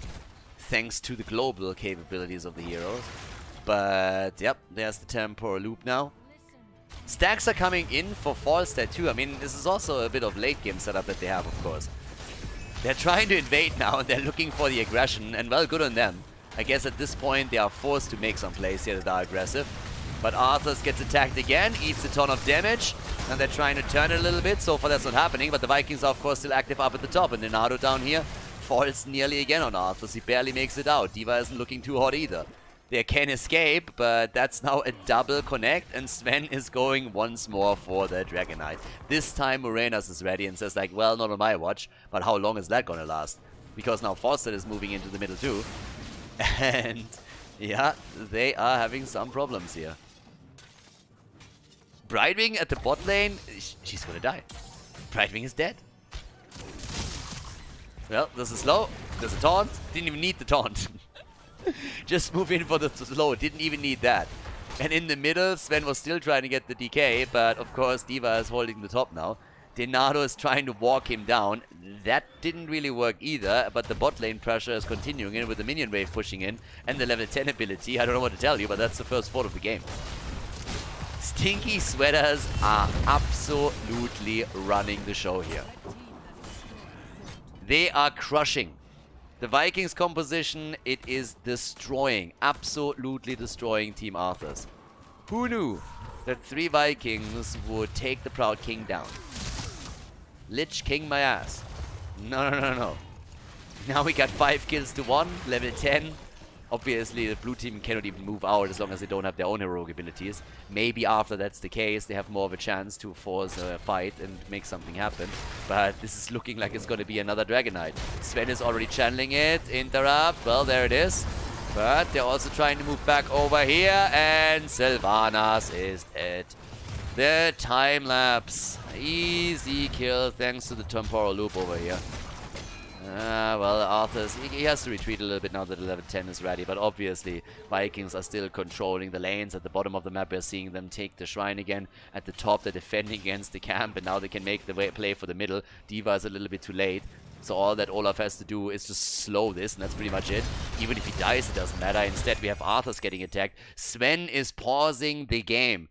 thanks to the global capabilities of the heroes. But, yep, there's the temporal loop now. Stacks are coming in for Falstad too. I mean, this is also a bit of late game setup that they have, of course. They're trying to invade now, and they're looking for the aggression, and well, good on them. I guess at this point they are forced to make some plays here that are aggressive. But Arthas gets attacked again, eats a ton of damage, and they're trying to turn it a little bit. So far that's not happening, but the Vikings are of course still active up at the top, and Leonardo down here falls nearly again on Arthas. He barely makes it out. D.Va isn't looking too hot either. They can escape, but that's now a double connect, and Sven is going once more for the Dragonite. This time Morenas is ready and says like, well, not on my watch, but how long is that gonna last? Because now Falstad is moving into the middle too. And yeah, they are having some problems here. Brightwing at the bot lane, she's gonna die. Brightwing is dead. Well, this is slow. There's a taunt. Didn't even need the taunt. Just move in for the slow. Didn't even need that. And in the middle, Sven was still trying to get the DK, but of course D.Va is holding the top now. Denado is trying to walk him down. That didn't really work either, but the bot lane pressure is continuing in with the minion wave pushing in and the level 10 ability. I don't know what to tell you, but that's the first fort of the game. Stinky Sweaters are absolutely running the show here. They are crushing. The Vikings composition, it is destroying, absolutely destroying Team Arthas. Who knew that 3 Vikings would take the Proud King down? Lich King my ass. No. Now we got 5 kills to 1, level 10. Obviously, the blue team cannot even move out as long as they don't have their own heroic abilities. Maybe after that's the case, they have more of a chance to force a fight and make something happen. But this is looking like it's going to be another Dragonite. Sven is already channeling it. Interrupt. Well, there it is. But they're also trying to move back over here. And Sylvanas is dead. The time lapse. Easy kill thanks to the temporal loop over here. Well, Arthas, he has to retreat a little bit now that level 10 is ready, but obviously Vikings are still controlling the lanes. At the bottom of the map, we're seeing them take the shrine again. At the top, they're defending against the camp, and now they can make the play for the middle. D.Va is a little bit too late, so all that Olaf has to do is just slow this, and that's pretty much it. Even if he dies, it doesn't matter. Instead, we have Arthas getting attacked. Sven is pausing the game.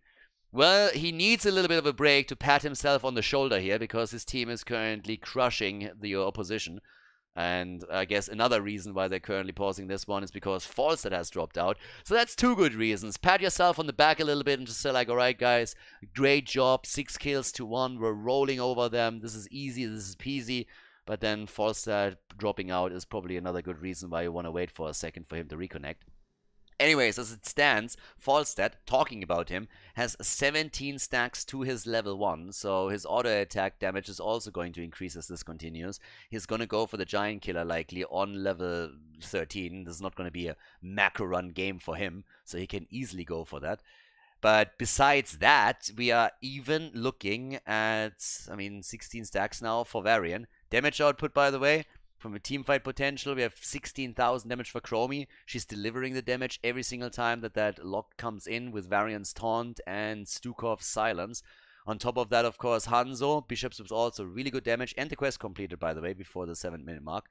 Well, he needs a little bit of a break to pat himself on the shoulder here, because his team is currently crushing the opposition. And I guess another reason why they're currently pausing this one is because Falstad has dropped out. So that's two good reasons. Pat yourself on the back a little bit and just say like, alright guys, great job, 6 kills to 1, we're rolling over them, this is easy, this is peasy. But then Falstad dropping out is probably another good reason why you want to wait for a second for him to reconnect. Anyways, as it stands, Falstad, talking about him, has 17 stacks to his level 1, so his auto-attack damage is also going to increase as this continues. He's going to go for the Giant Killer likely on level 13. This is not going to be a macro run game for him, so he can easily go for that. But besides that, we are even looking at, 16 stacks now for Varian. Damage output, by the way, from a teamfight potential, we have 16,000 damage for Chromie. She's delivering the damage every single time that lock comes in with Varian's Taunt and Stukov's Silence. On top of that, of course, Hanzo. Bishops was also really good damage, and the quest completed, by the way, before the 7-minute mark.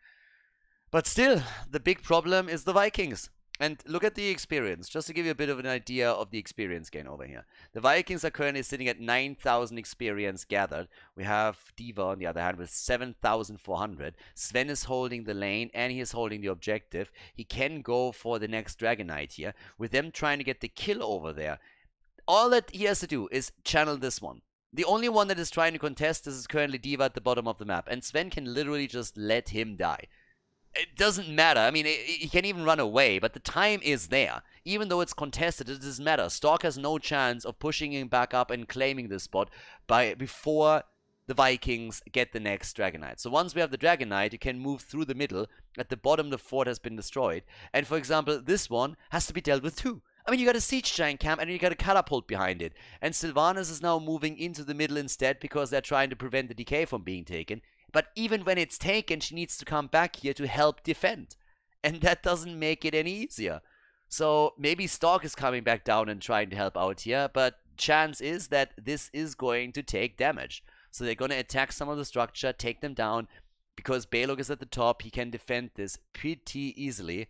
But still, the big problem is the Vikings. And look at the experience, just to give you a bit of an idea of the experience gain over here. The Vikings are currently sitting at 9,000 experience gathered. We have D.Va, on the other hand, with 7,400. Sven is holding the lane, and he is holding the objective. He can go for the next Dragon Knight here, with them trying to get the kill over there. All that he has to do is channel this one. The only one that is trying to contest this is currently D.Va at the bottom of the map, and Sven can literally just let him die. It doesn't matter. He can even run away, but the time is there. Even though it's contested, it doesn't matter. Stork has no chance of pushing him back up and claiming this spot before the Vikings get the next Dragon Knight. So once we have the Dragon Knight, you can move through the middle. At the bottom, the fort has been destroyed. And for example, this one has to be dealt with too. You got a Siege Giant camp, and you got a Catapult behind it. And Sylvanas is now moving into the middle instead, because they're trying to prevent the decay from being taken. But even when it's taken, she needs to come back here to help defend. And that doesn't make it any easier. So maybe Stork is coming back down and trying to help out here, but chance is that this is going to take damage. So they're going to attack some of the structure, take them down, because Balog is at the top. He can defend this pretty easily.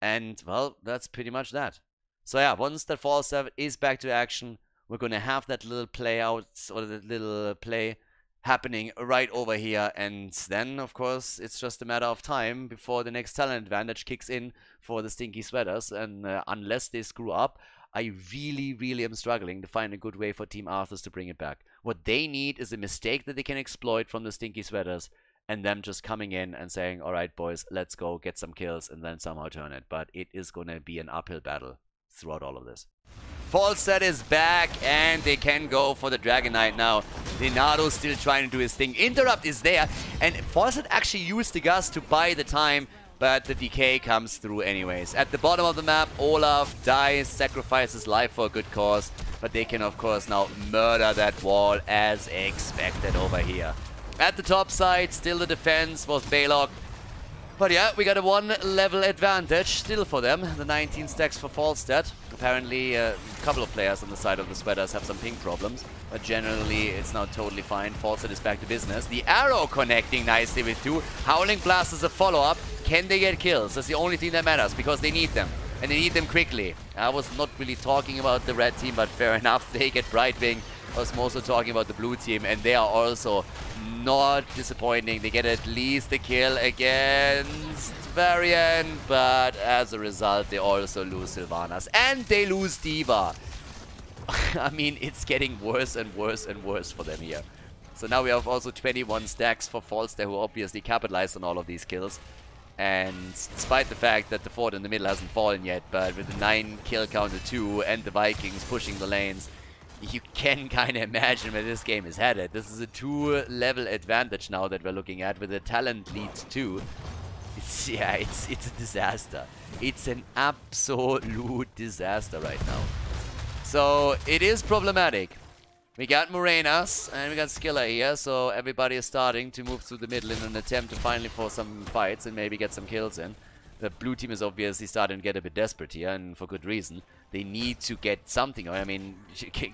And, well, that's pretty much that. So yeah, once that Falstad is back to action, we're going to have that little play out, or the little play happening right over here, and then of course it's just a matter of time before the next talent advantage kicks in for the Stinky Sweaters. And unless they screw up, I really am struggling to find a good way for Team Arthas to bring it back. What they need is a mistake that they can exploit from the Stinky Sweaters, and them just coming in and saying, alright boys, let's go get some kills and then somehow turn it. But it is going to be an uphill battle throughout all of this. Falstad is back, and they can go for the Dragon Knight now. Leonardo still trying to do his thing. Interrupt is there, and Falstad actually used the gas to buy the time, but the decay comes through anyways. At the bottom of the map, Olaf dies, sacrifices life for a good cause, but they can of course now murder that wall as expected over here. At the top side, still the defense was Balog. But yeah, we got a 1 level advantage still for them. The 19 stacks for Falstad. Apparently, a couple of players on the side of the Sweaters have some ping problems. But generally, it's now totally fine. Falstad is back to business. The arrow connecting nicely with 2. Howling Blast is a follow-up. Can they get kills? That's the only thing that matters, because they need them. And they need them quickly. I was not really talking about the red team, but fair enough. They get Brightwing. I was mostly talking about the blue team, and they are also not disappointing. They get at least the kill against Varian, but as a result, they also lose Sylvanas, and they lose D.Va. It's getting worse and worse and worse for them here. So now we have also 21 stacks for Falstad, who obviously capitalized on all of these kills. And despite the fact that the fort in the middle hasn't fallen yet, but with the 9 kill counter 2 and the Vikings pushing the lanes, you can kind of imagine where this game is headed. This is a 2-level advantage now that we're looking at, with the talent lead 2. It's a disaster. It's an absolute disaster right now. So it is problematic. We got Morenas and we got Skiller here, so everybody is starting to move through the middle in an attempt to finally force some fights and maybe get some kills in. The blue team is obviously starting to get a bit desperate here, and for good reason. They need to get something. I mean,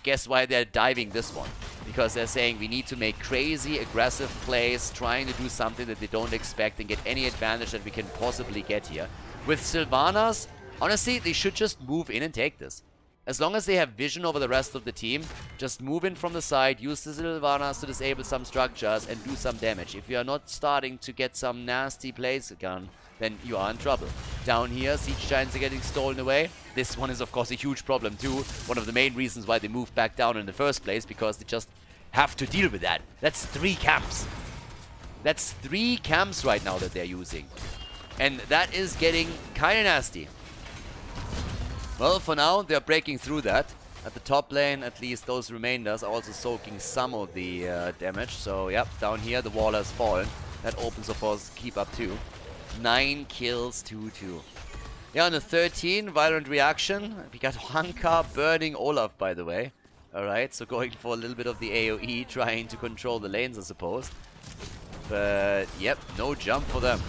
guess why they're diving this one? Because they're saying we need to make crazy, aggressive plays, trying to do something that they don't expect and get any advantage that we can possibly get here. With Sylvanas, honestly, they should just move in and take this. As long as they have vision over the rest of the team, just move in from the side, use the Sylvanas to disable some structures and do some damage. If you are not starting to get some nasty plays again, then you are in trouble. Down here, Siege Giants are getting stolen away. This one is of course a huge problem too. One of the main reasons why they moved back down in the first place, because they just have to deal with that. That's 3 camps. That's 3 camps right now that they're using. And that is getting kind of nasty. Well, for now, they're breaking through that. At the top lane, at least those remainders are also soaking some of the damage. So, yep, down here, the wall has fallen. That opens, of course, keep up too. 9 kills, 2-2. Yeah, on the 13, Violent Reaction. We got Hanka burning Olaf, by the way. Alright, so going for a little bit of the AoE, trying to control the lanes, I suppose. But, yep, no jump for them.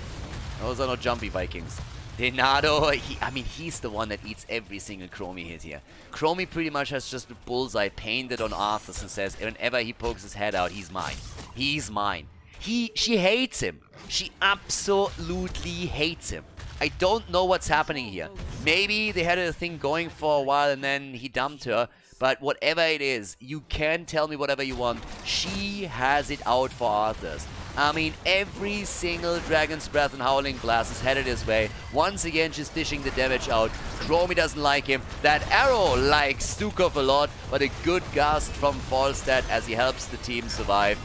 Those are not jumpy Vikings. Denado, I mean, he's the one that eats every single Chromie hit here. Chromie pretty much has just a bullseye painted on Arthas and says whenever he pokes his head out, he's mine. He's mine. She hates him. She absolutely hates him. I don't know what's happening here. Maybe they had a thing going for a while and then he dumped her. But whatever it is, you can tell me whatever you want. She has it out for Arthas. I mean, every single Dragon's Breath and Howling Blast is headed his way. Once again, she's dishing the damage out. Chromie doesn't like him. That arrow likes Stukov a lot, but a good gust from Falstad as he helps the team survive.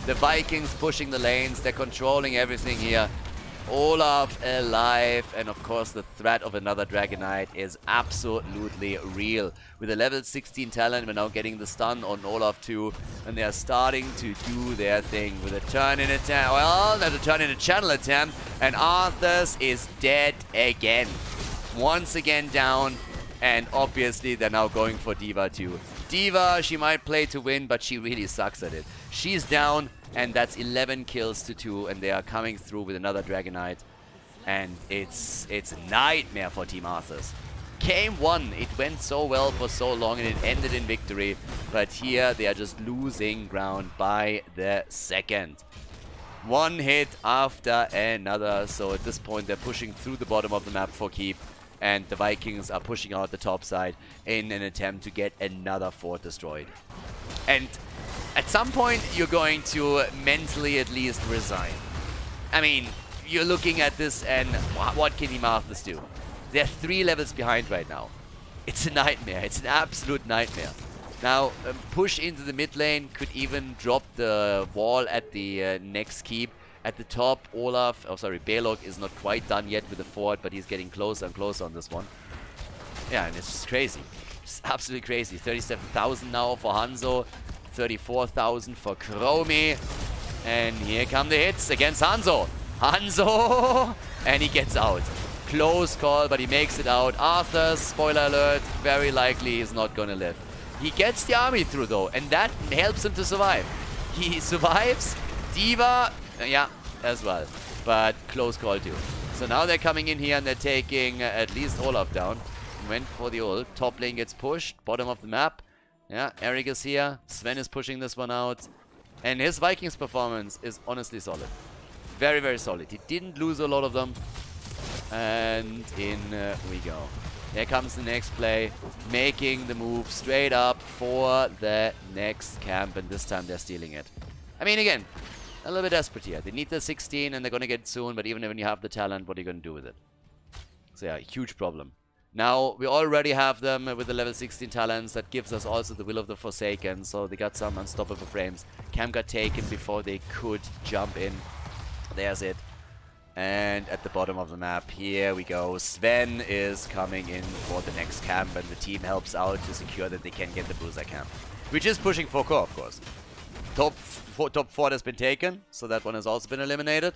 The Vikings pushing the lanes. They're controlling everything here. Olaf alive, and of course the threat of another Dragonite is absolutely real. With a level 16 talent, we're now getting the stun on Olaf too, and they are starting to do their thing with a turn in attempt. Well, not a turn in a channel attempt, and Arthas is dead again. Once again down, and obviously they're now going for D.Va too. D.Va, she might play to win, but she really sucks at it. She's down. And that's 11 kills to 2, and they are coming through with another Dragonite. And it's a nightmare for Team Arthas. Game 1, it went so well for so long and it ended in victory. But here they are just losing ground by the second. One hit after another, so at this point they're pushing through the bottom of the map for keep. And the Vikings are pushing out the top side in an attempt to get another fort destroyed. And at some point, you're going to mentally at least resign. I mean, you're looking at this and what can Team Arthas do? They're 3 levels behind right now. It's a nightmare. It's an absolute nightmare. Now, push into the mid lane, could even drop the wall at the next keep. At the top, Belok is not quite done yet with the fort, but he's getting closer and closer on this one. Yeah, and it's just crazy. It's absolutely crazy. 37,000 now for Hanzo. 34,000 for Chromie. And here come the hits against Hanzo. Hanzo! And he gets out. Close call, but he makes it out. Arthas, spoiler alert, very likely is not going to live. He gets the army through though, and that helps him to survive. He survives. D.Va, yeah, as well. But close call too. So now they're coming in here and they're taking at least Olaf down. Went for the ult. Top lane gets pushed. Bottom of the map. Yeah, Eric is here. Sven is pushing this one out. And his Vikings performance is honestly solid. Very, very solid. He didn't lose a lot of them. And in we go. Here comes the next play. Making the move straight up for the next camp. And this time they're stealing it. I mean, again, a little bit desperate here. They need the 16 and they're going to get it soon. But even when you have the talent, what are you going to do with it? So yeah, huge problem. Now, we already have them with the level 16 talents. That gives us also the Will of the Forsaken. So they got some unstoppable frames. Camp got taken before they could jump in. There's it. And at the bottom of the map, here we go. Sven is coming in for the next camp. And the team helps out to secure that they can get the Bruiser camp. Which is pushing for core, of course. Top 4 has been taken. So that one has also been eliminated.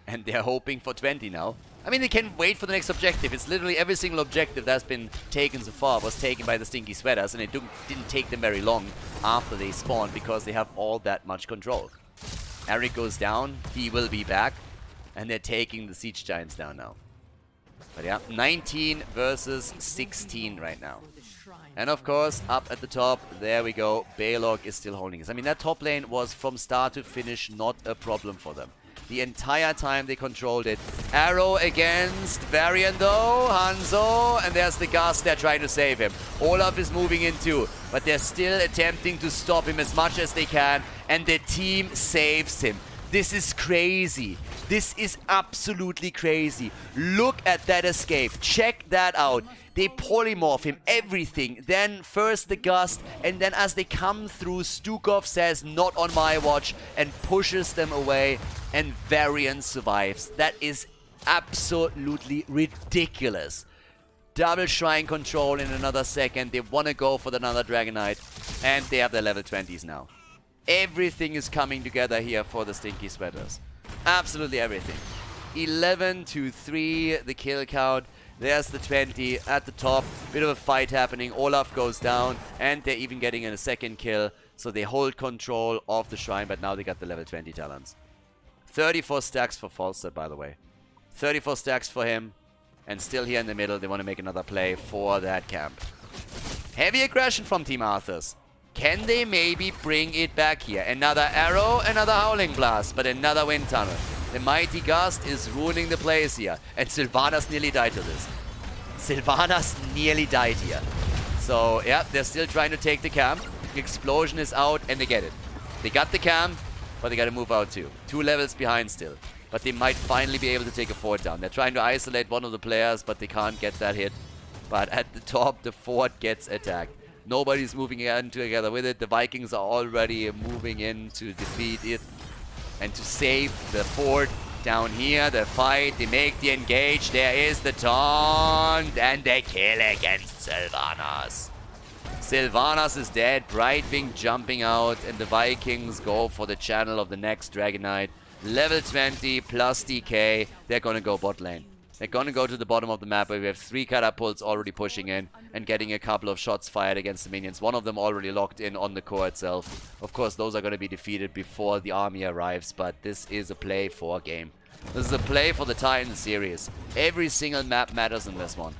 And they're hoping for 20 now. I mean, they can wait for the next objective. It's literally every single objective that's been taken so far was taken by the Stinky Sweaters, and it didn't take them very long after they spawned because they have all that much control. Eric goes down. He will be back. And they're taking the Siege Giants down now. But yeah, 19 versus 16 right now. And of course, up at the top, there we go. Balog is still holding us. I mean, that top lane was from start to finish not a problem for them. The entire time they controlled it. Arrow against Varian though. Hanzo. And there's the Gust. They're trying to save him. Olaf is moving in too. But they're still attempting to stop him as much as they can. And the team saves him. This is crazy. This is absolutely crazy. Look at that escape. Check that out. They polymorph him, everything. Then first the Gust, and then as they come through, Stukov says, not on my watch, and pushes them away, and Varian survives. That is absolutely ridiculous. Double Shrine control in another second. They want to go for another Dragonite, and they have their level 20s now. Everything is coming together here for the Stinky Sweaters. Absolutely everything. 11 to 3, the kill count. There's the 20 at the top. Bit of a fight happening. Olaf goes down, and they're even getting a second kill. So they hold control of the shrine, but now they got the level 20 talents. 34 stacks for Falstad, by the way. 34 stacks for him. And still here in the middle, they want to make another play for that camp. Heavy aggression from Team Arthas. Can they maybe bring it back here? Another arrow, another Howling Blast, but another Wind Tunnel. The Mighty Gust is ruining the place here. And Sylvanas nearly died to this. Sylvanas nearly died here. So, yeah, they're still trying to take the camp. The explosion is out, and they get it. They got the camp, but they got to move out too. 2 levels behind still. But they might finally be able to take a fort down. They're trying to isolate one of the players, but they can't get that hit. But at the top, the fort gets attacked. Nobody's moving in together with it. The Vikings are already moving in to defeat it. And to save the fort down here, the fight, they make the engage. There is the taunt, and they kill against Sylvanas. Sylvanas is dead. Brightwing jumping out, and the Vikings go for the channel of the next Dragonite. Level 20 plus DK. They're gonna go bot lane. They're gonna go to the bottom of the map where we have 3 catapults already pushing in and getting a couple of shots fired against the minions. One of them already locked in on the core itself. Of course, those are gonna be defeated before the army arrives, but this is a play for a game. This is a play for the Titan series. Every single map matters in this one.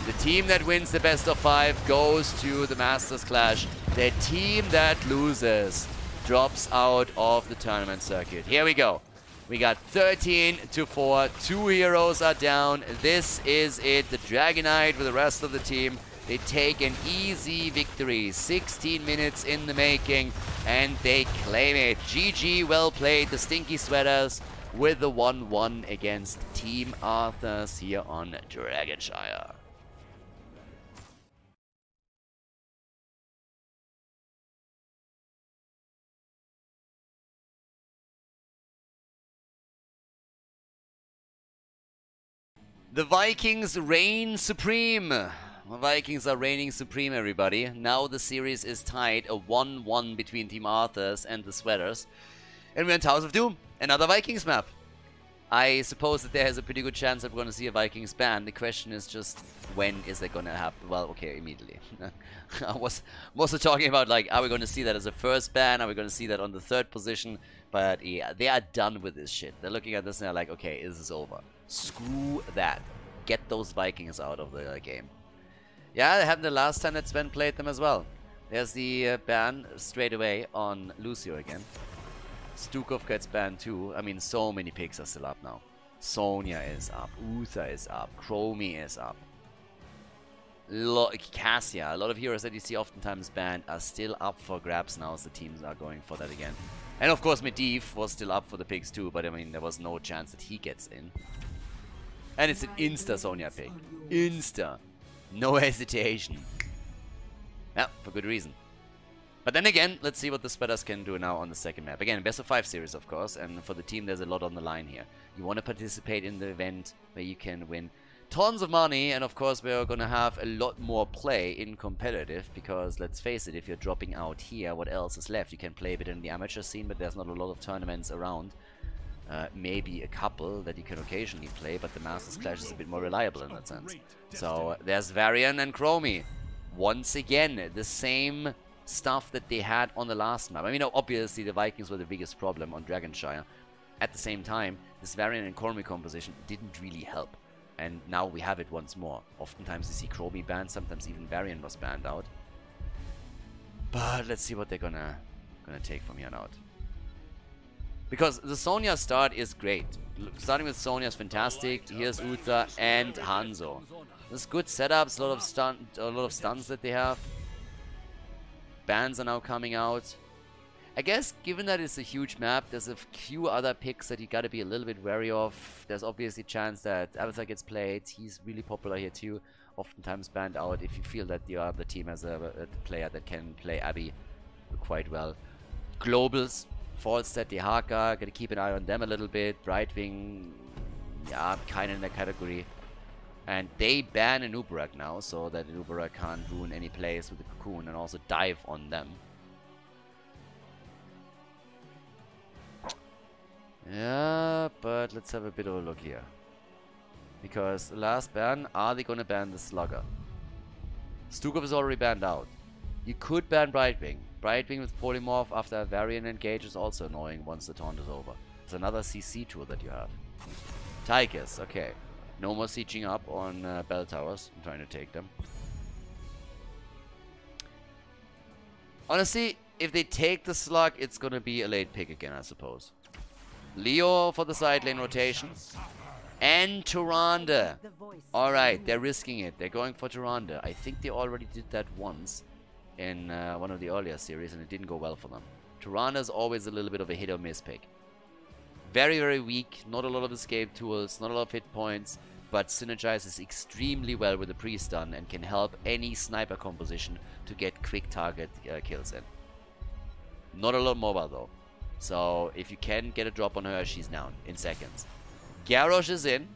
The team that wins the best of 5 goes to the Masters Clash. The team that loses drops out of the tournament circuit. Here we go. We got 13 to 4. 2 heroes are down. This is it. The Dragonite with the rest of the team. They take an easy victory. 16 minutes in the making, and they claim it. GG, well played. The Stinky Sweaters with the 1-1 against Team Arthas here on Dragonshire. The Vikings reign supreme. The Vikings are reigning supreme, everybody. Now the series is tied, a 1-1 between Team Arthas and the Sweaters. And we're in House of Doom, another Vikings map. I suppose that there is a pretty good chance that we're going to see a Vikings ban. The question is just, when is that going to happen? Well, okay, immediately. I was mostly talking about, like, are we going to see that as a first ban? Are we going to see that on the 3rd position? But yeah, they are done with this shit. They're looking at this and they're like, okay, this is over. Screw that. Get those Vikings out of the game. Yeah, it happened the last time that Sven played them as well. There's the ban straight away on Lucio again. Stukov gets banned too. I mean, so many picks are still up now. Sonya is up. Uther is up. Chromie is up. Cassia. A lot of heroes that you see oftentimes banned are still up for grabs now as the teams are going for that again. And of course, Medivh was still up for the picks too, but I mean, there was no chance that he gets in. And it's an insta Sonya pick. Insta. No hesitation. Yeah, for good reason. But then again, let's see what the Sweaters can do now on the second map. Again, best of 5 series, of course, and for the team, there's a lot on the line here. You want to participate in the event where you can win tons of money, and of course, we're going to have a lot more play in competitive, because let's face it, if you're dropping out here, what else is left? You can play a bit in the amateur scene, but there's not a lot of tournaments around. maybe a couple that you can occasionally play, but the Master's Clash is a bit more reliable in that sense. So there's Varian and Chromie. Once again, the same stuff that they had on the last map. I mean, obviously the Vikings were the biggest problem on Dragonshire. At the same time, this Varian and Chromie composition didn't really help. And now we have it once more. Oftentimes you see Chromie banned, sometimes even Varian was banned out. But let's see what they're gonna take from here on out. Because the Sonya start is great. Starting with Sonya is fantastic. Here's Uther and Hanzo. There's good setups, a lot of stuns that they have. Bans are now coming out. I guess, given that it's a huge map, there's a few other picks that you gotta be a little bit wary of. There's obviously a chance that Arthas gets played. He's really popular here too. Oftentimes banned out if you feel that the other team has a player that can play Abby quite well. Globals, Falstad, Dehaka, gotta keep an eye on them a little bit. Brightwing, yeah, kinda in that category. And they ban an Uberak now, so that an Uberak can't ruin any plays with the Cocoon and also dive on them. Yeah, but let's have a bit of a look here. Because the last ban, are they gonna ban the Slugger? Stukov is already banned out. You could ban Brightwing. Brightwing with Polymorph after a Varian engage is also annoying once the taunt is over. It's another CC tool that you have. Tychus, okay. No more sieging up on bell towers. I'm trying to take them. Honestly, if they take the Slug, it's gonna be a late pick again, I suppose. Leo for the side lane rotation. And Tyrande. Alright, they're risking it. They're going for Tyrande. I think they already did that once in one of the earlier series and it didn't go well for them. Tyrande is always a little bit of a hit or miss pick. Very, very weak. Not a lot of escape tools. Not a lot of hit points. But synergizes extremely well with the pre-stun and can help any sniper composition to get quick target kills in. Not a lot mobile though. So if you can get a drop on her, she's down in seconds. Garrosh is in.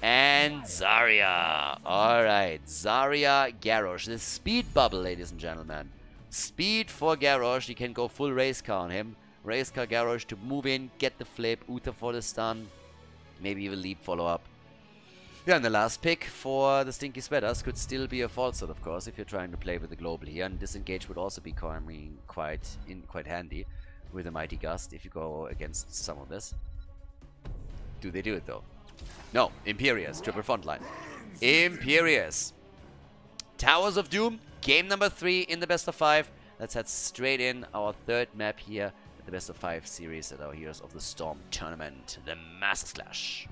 And Zarya. Alright, Zarya, Garrosh. The speed bubble, ladies and gentlemen. Speed for Garrosh. You can go full race car on him. Race car Garrosh to move in, get the flip, Uther for the stun. Maybe even leap follow up. Yeah, and the last pick for the Stinky Sweaters could still be a false of course, if you're trying to play with the global here. And disengage would also be quite handy with a Mighty Gust if you go against some of this. Do they do it though? No, Imperious, triple frontline. Imperious. Towers of Doom, game number 3 in the best of 5. Let's head straight in our third map here at the best of 5 series at our Heroes of the Storm tournament, the Master's Clash.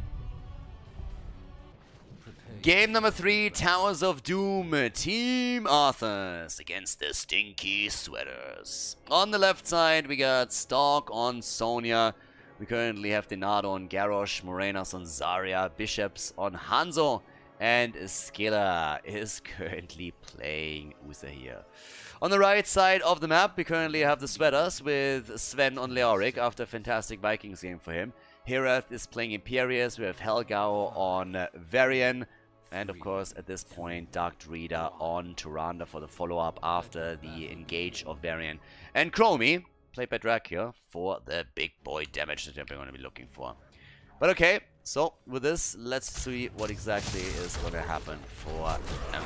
Game number 3, Towers of Doom, Team Arthas against the Stinky Sweaters. On the left side, we got Stalk on Sonya. We currently have Denado on Garrosh, Morenas on Zarya, Bishops on Hanzo, and Skilla is currently playing Uther here. On the right side of the map, we currently have the Sweaters with Sven on Leoric after a fantastic Vikings game for him. Herath is playing Imperious, we have Helgao on Varian, and of course at this point Dark Druida on Tyrande for the follow-up after the engage of Varian. And Chromie, played by Dracula, for the big boy damage that we're going to be looking for. But okay, so with this, let's see what exactly is going to happen for them.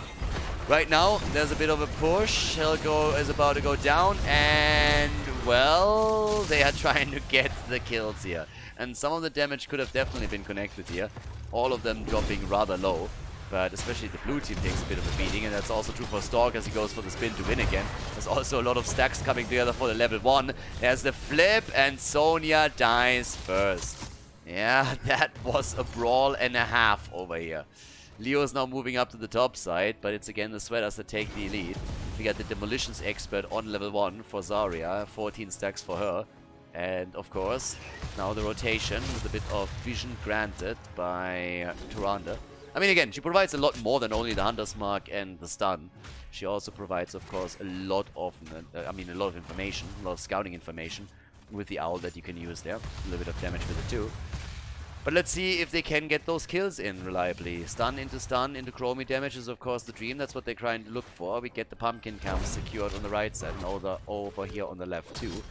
Right now, there's a bit of a push. Helgo is about to go down, and well, they are trying to get the kills here. And some of the damage could have definitely been connected here. All of them dropping rather low. But especially the blue team takes a bit of a beating, and that's also true for Stalk as he goes for the spin to win again. There's also a lot of stacks coming together for the level 1. There's the flip, and Sonya dies first. Yeah, that was a brawl and a half over here. Leo is now moving up to the top side, but it's again the Sweaters that take the lead. We got the Demolitions Expert on level 1 for Zarya, 14 stacks for her. And of course, now the rotation with a bit of vision granted by Tyrande. I mean, again, she provides a lot more than only the Hunter's Mark and the stun. She also provides, of course, a lot of information, a lot of scouting information with the Owl that you can use there. A little bit of damage with it too. But let's see if they can get those kills in reliably. Stun into Chromie damage is of course the dream. That's what they're trying to look for. We get the pumpkin camp secured on the right side and over here on the left too.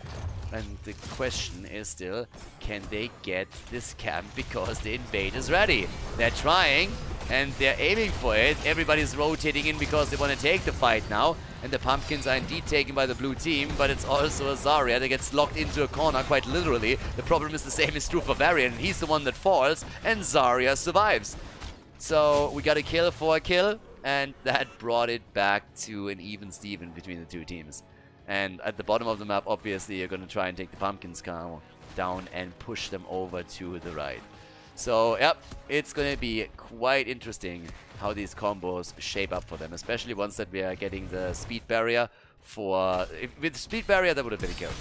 And the question is still, can they get this camp because the invade is ready? They're trying and they're aiming for it. Everybody's rotating in because they want to take the fight now. And the pumpkins are indeed taken by the blue team, but it's also a Zarya that gets locked into a corner, quite literally. The problem is the same is true for Varian. He's the one that falls, and Zarya survives. So we got a kill for a kill, and that brought it back to an even Steven between the two teams. And at the bottom of the map, obviously, you're going to try and take the pumpkins down and push them over to the right. So, yep, it's going to be quite interesting how these combos shape up for them, especially once that we are getting the speed barrier for... with the speed barrier, that would have been a kill.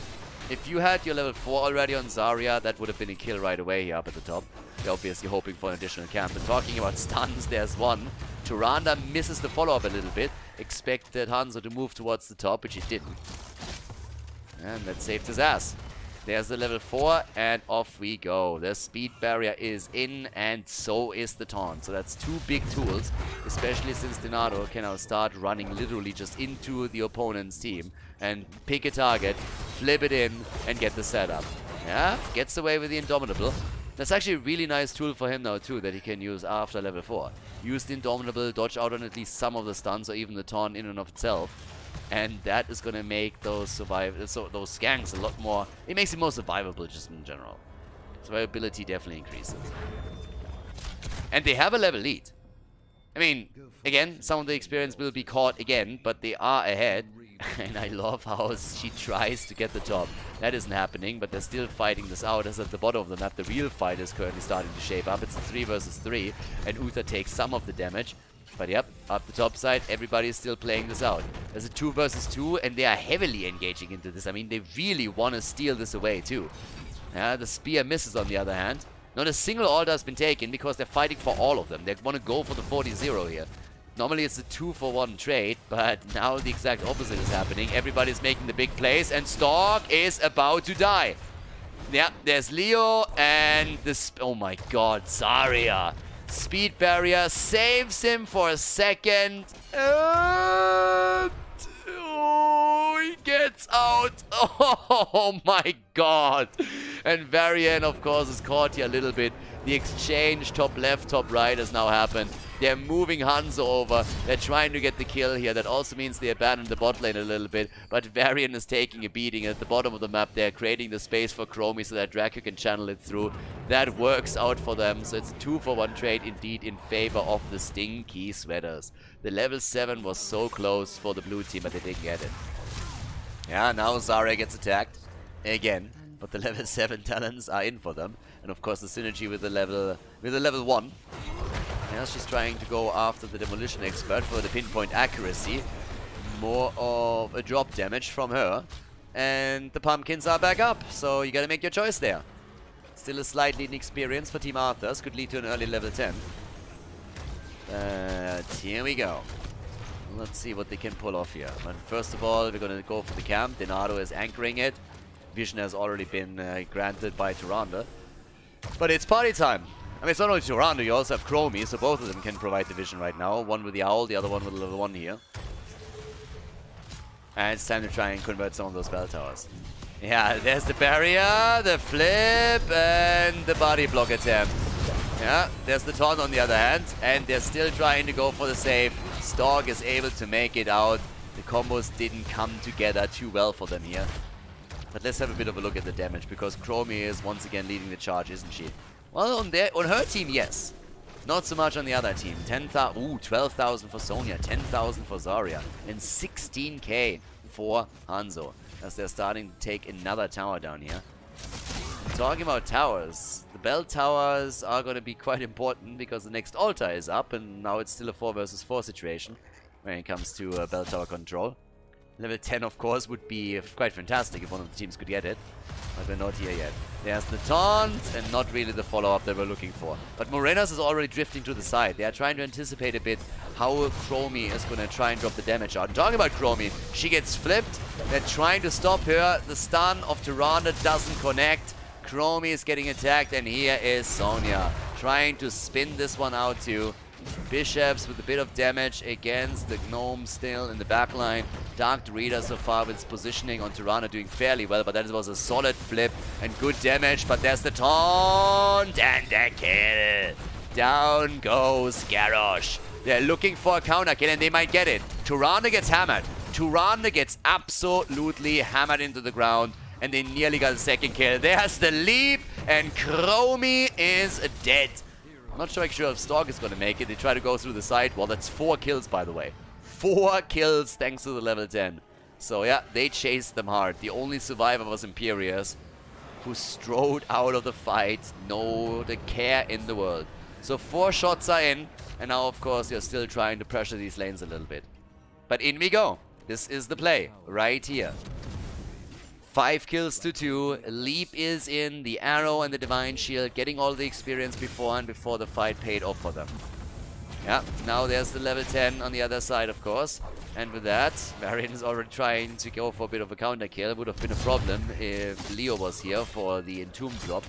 If you had your level 4 already on Zarya, that would have been a kill right away here up at the top. They're obviously hoping for an additional camp. But talking about stuns, there's one. Tyrande misses the follow-up a little bit. Expected Hanzo to move towards the top, which he didn't. And that saved his ass. There's the level 4, and off we go. The speed barrier is in, and so is the taunt. So that's two big tools, especially since Denado can now start running literally just into the opponent's team and pick a target, flip it in, and get the setup. Yeah, gets away with the Indomitable. That's actually a really nice tool for him now too, that he can use after level 4. Use the Indomitable, dodge out on at least some of the stuns, or even the taunt in and of itself. And that is going to make those those skanks a lot more... It makes it more survivable just in general. Survivability definitely increases. And they have a level lead. I mean, again, some of the experience will be caught again, but they are ahead. And I love how she tries to get the top. That isn't happening, but they're still fighting this out. As at the bottom of the map, the real fight is currently starting to shape up. It's a 3 versus 3, and Uther takes some of the damage. But yep, up the top side, everybody is still playing this out. There's a 2 versus 2, and they are heavily engaging into this. I mean, they really want to steal this away, too. The spear misses, on the other hand. Not a single altar has been taken, because they're fighting for all of them. They want to go for the 40-0 here. Normally, it's a 2-for-1 trade, but now the exact opposite is happening. Everybody's making the big plays, and Stork is about to die. Yeah, there's Leo, and this... Oh my god, Zarya. Speed barrier saves him for a second. And he gets out. Oh my god. And Varian, of course, is caught here a little bit. The exchange top left, top right has now happened. They're moving Hanzo over. They're trying to get the kill here. That also means they abandon the bot lane a little bit. But Varian is taking a beating. At the bottom of the map, they're creating the space for Chromie so that Draco can channel it through. That works out for them. So it's a 2-for-1 trade indeed in favor of the Stinky Sweaters. The level 7 was so close for the blue team, but they didn't get it. Yeah, now Zarya gets attacked again. But the level 7 talents are in for them. And of course the synergy with the level 1. Yeah, she's trying to go after the Demolition Expert for the pinpoint accuracy. More of a drop damage from her. And the pumpkins are back up, so you gotta make your choice there. Still a slight leading experience for Team Arthas. Could lead to an early level 10. Here we go. Let's see what they can pull off here. But first of all, we're gonna go for the camp. Denado is anchoring it. Vision has already been granted by Tyrande. But it's party time. I mean, it's not only Tyrande, you also have Chromie, so both of them can provide the vision right now. One with the owl, the other one with the level 1 here. And it's time to try and convert some of those bell towers. Yeah, there's the barrier, the flip, and the body block attempt. Yeah, there's the taunt on the other hand, and they're still trying to go for the save. Stork is able to make it out. The combos didn't come together too well for them here. But let's have a bit of a look at the damage, because Chromie is once again leading the charge, isn't she? Well, on her team, yes. Not so much on the other team. 10,000, ooh, 12,000 for Sonya, 10,000 for Zarya, and 16k for Hanzo, as they're starting to take another tower down here. Talking about towers, the bell towers are going to be quite important, because the next altar is up, and now it's still a 4 versus 4 situation when it comes to bell tower control. Level 10, of course, would be quite fantastic if one of the teams could get it. But we're not here yet. There's the taunt, and not really the follow-up that we're looking for. But Morenas is already drifting to the side. They are trying to anticipate a bit how Chromie is going to try and drop the damage out. And talking about Chromie, she gets flipped. They're trying to stop her. The stun of Tyrande doesn't connect. Chromie is getting attacked, and here is Sonya trying to spin this one out too. Bishops with a bit of damage against the Gnome still in the back line. Dark Reader so far with its positioning on Tirana doing fairly well, but that was a solid flip and good damage. But there's the taunt and the kill. Down goes Garrosh. They're looking for a counter kill and they might get it. Tirana gets hammered. Tirana gets absolutely hammered into the ground and they nearly got a second kill. There's the leap and Chromie is dead. I'm not sure if Stork is going to make it. They try to go through the side wall. That's 4 kills, by the way. 4 kills thanks to the level 10. So yeah, they chased them hard. The only survivor was Imperius, who strode out of the fight. No the care in the world. So 4 shots are in. And now, of course, you're still trying to pressure these lanes a little bit. But in we go. This is the play. Right here. 5 kills to 2. Leap is in. The arrow and the divine shield. Getting all the experience beforehand before the fight paid off for them. Yeah, now there's the level 10 on the other side, of course. And with that, Varian is already trying to go for a bit of a counter kill. It would have been a problem if Leo was here for the Entomb drop,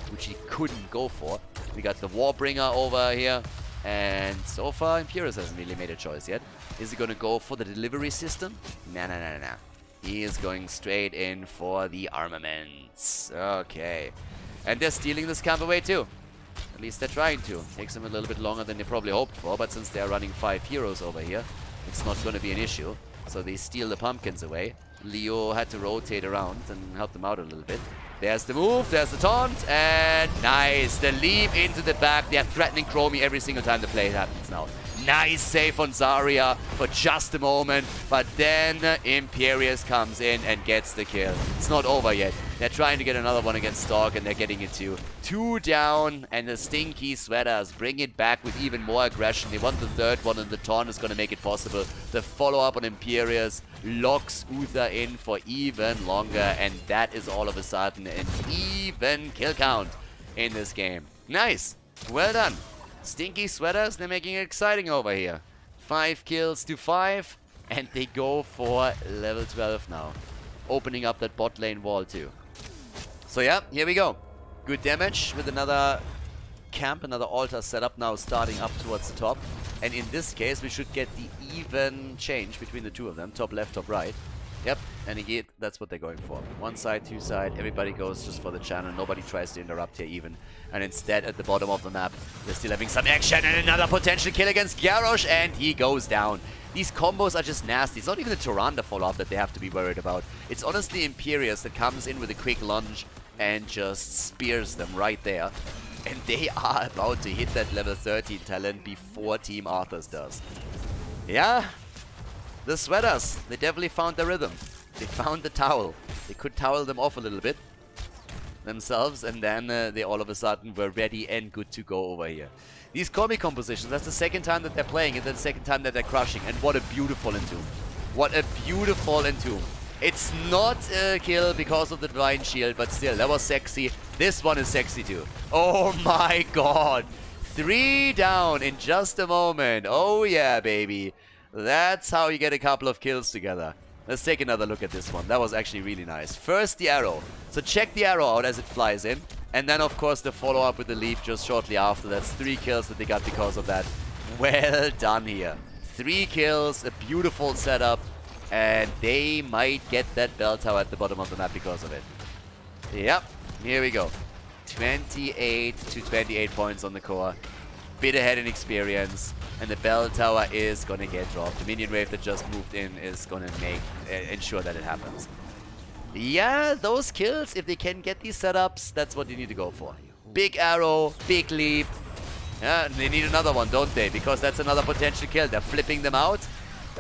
which he couldn't go for. We got the Warbringer over here. And so far, Imperius hasn't really made a choice yet. Is he going to go for the delivery system? Nah. He is going straight in for the armaments. Okay. And they're stealing this camp away too. At least they're trying to. Takes them a little bit longer than they probably hoped for, but since they're running 5 heroes over here, it's not going to be an issue. So they steal the pumpkins away. Leo had to rotate around and help them out a little bit. There's the move, there's the taunt, and nice. The leap into the back. They're threatening Chromie every single time the play happens now. Nice save on Zarya for just a moment, but then Imperius comes in and gets the kill. It's not over yet. They're trying to get another one against Stork, and they're getting it too. 2 down, and the Stinky Sweaters bring it back with even more aggression. They want the 3rd one, and the taunt is going to make it possible. The follow-up on Imperius locks Uther in for even longer, and that is all of a sudden an even kill count in this game. Nice. Well done. Stinky Sweaters, they're making it exciting over here. 5 kills to 5, and they go for level 12 now. Opening up that bot lane wall too. So yeah, here we go. Good damage with another camp, another altar setup now starting up towards the top. And in this case, we should get the even change between the two of them. Top left, top right. Yep, and again, that's what they're going for. 1 side, 2 side, everybody goes just for the channel. Nobody tries to interrupt here even. And instead, at the bottom of the map, they're still having some action. And another potential kill against Garrosh, and he goes down. These combos are just nasty. It's not even the Tyrande follow-up that they have to be worried about. It's honestly Imperius that comes in with a quick lunge and just spears them right there. And they are about to hit that level 13 talent before Team Arthas does. Yeah. The Sweaters, they definitely found the rhythm. They found the towel. They could towel them off a little bit themselves, and then they all of a sudden were ready and good to go over here. These comic compositions, that's the 2nd time that they're playing it, and the 2nd time that they're crushing. And what a beautiful Entomb. What a beautiful Entomb. It's not a kill because of the Divine Shield, but still, that was sexy. This one is sexy too. Oh my god. 3 down in just a moment. Oh yeah, baby. That's how you get a couple of kills together. Let's take another look at this one. That was actually really nice. First, the arrow. So check the arrow out as it flies in. And then, of course, the follow-up with the leap just shortly after. That's 3 kills that they got because of that. Well done here. 3 kills, a beautiful setup. And they might get that bell tower at the bottom of the map because of it. Yep, here we go. 28 to 28 points on the core. Bit ahead in experience. And the bell tower is going to get dropped. The minion wave that just moved in is going to ensure that it happens. Yeah, those kills, if they can get these setups, that's what you need to go for. Big arrow, big leap. Yeah, and they need another one, don't they? Because that's another potential kill. They're flipping them out.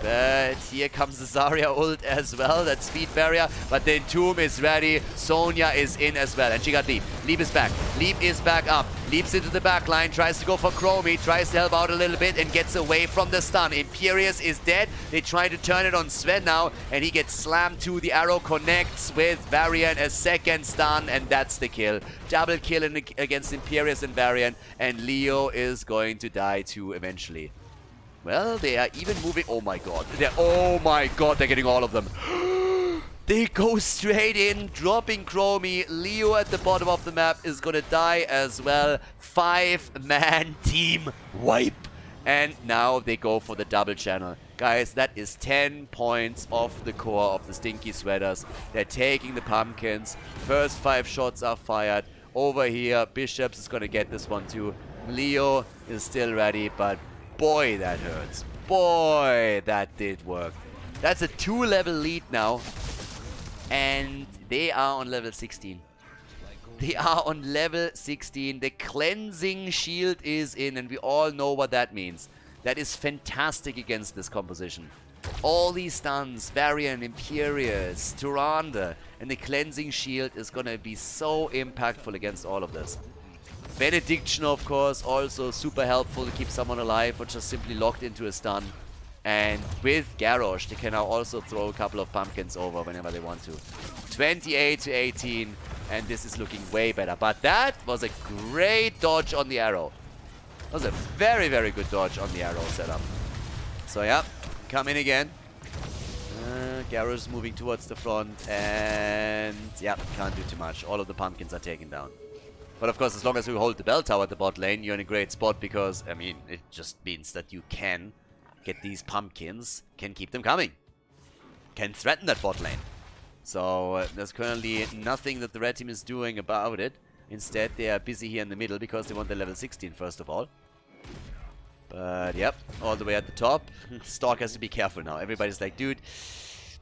But here comes the Zarya ult as well, that speed barrier. But the Entomb is ready. Sonya is in as well. And she got Leap. Leap is back. Leap is back up. Leaps into the back line. Tries to go for Chromie. Tries to help out a little bit and gets away from the stun. Imperius is dead. They try to turn it on Sven now. And he gets slammed to the arrow. Connects with Varian. A second stun. And that's the kill. Double kill against Imperius and Varian. And Leo is going to die too eventually. Well, they are even moving. Oh my god. They're getting all of them. They go straight in, dropping Chromie. Leo at the bottom of the map is gonna die as well. 5-man team wipe. And now they go for the double channel. Guys, that is 10 points off the core of the Stinky Sweaters. They're taking the pumpkins. First 5 shots are fired. Over here, Bishops is gonna get this one too. Leo is still ready, but boy, that hurts. Boy, that did work. That's a 2-level lead now. And they are on level 16. They are on level 16. The cleansing shield is in, and we all know what that means. That is fantastic against this composition. All these stuns, Varian, Imperious, Tyrande, and the cleansing shield is gonna be so impactful against all of this. Benediction, of course, also super helpful to keep someone alive or just simply locked into a stun. And with Garrosh, they can now also throw a couple of pumpkins over whenever they want to. 28 to 18, and this is looking way better. But that was a great dodge on the arrow. That was a very, very good dodge on the arrow setup. So yeah, come in again. Garrosh moving towards the front, and yeah, can't do too much. All of the pumpkins are taken down. But of course, as long as we hold the bell tower at the bot lane, you're in a great spot because, I mean, it just means that you can get these pumpkins, can keep them coming, can threaten that bot lane. So there's currently nothing that the red team is doing about it. Instead, they are busy here in the middle because they want the level 16 first of all. But yep, all the way at the top. Stork has to be careful now. Everybody's like, dude,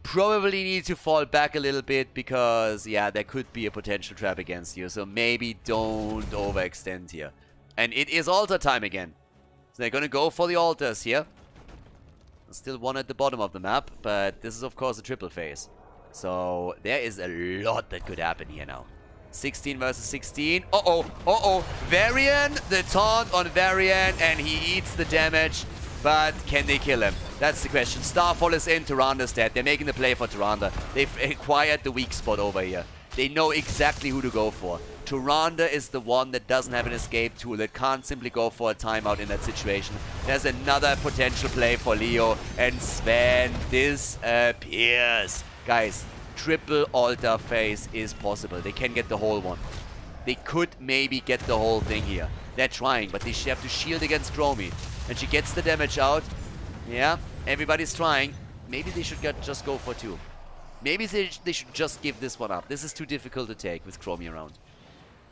probably need to fall back a little bit because, yeah, there could be a potential trap against you. So maybe don't overextend here. And it is altar time again. So they're going to go for the altars here. Still one at the bottom of the map, but this is of course a triple phase. So there is a lot that could happen here now. 16 versus 16. Uh-oh. Varian, the taunt on Varian, and he eats the damage. But can they kill him? That's the question. Starfall is in, Tyrande's dead. They're making the play for Tyrande. They've acquired the weak spot over here. They know exactly who to go for. Tyrande is the one that doesn't have an escape tool, that can't simply go for a timeout in that situation. There's another potential play for Leo, and Sven disappears. Guys, triple altar phase is possible. They can get the whole one. They could maybe get the whole thing here. They're trying, but they have to shield against Chromie. And she gets the damage out. Yeah, everybody's trying. Maybe they should just go for 2. Maybe they should just give this one up. This is too difficult to take with Chromie around.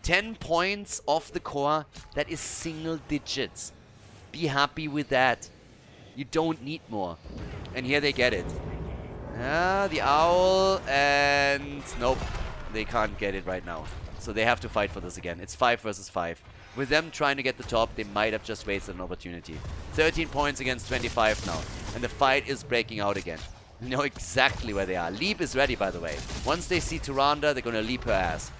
10 points off the core. That is single digits. Be happy with that. You don't need more. And here they get it. The owl, and nope. They can't get it right now. So they have to fight for this again. It's 5 versus 5. With them trying to get the top, they might have just wasted an opportunity. 13 points against 25 now. And the fight is breaking out again. You know exactly where they are. Leap is ready, by the way. Once they see Tyrande, they're going to leap her ass.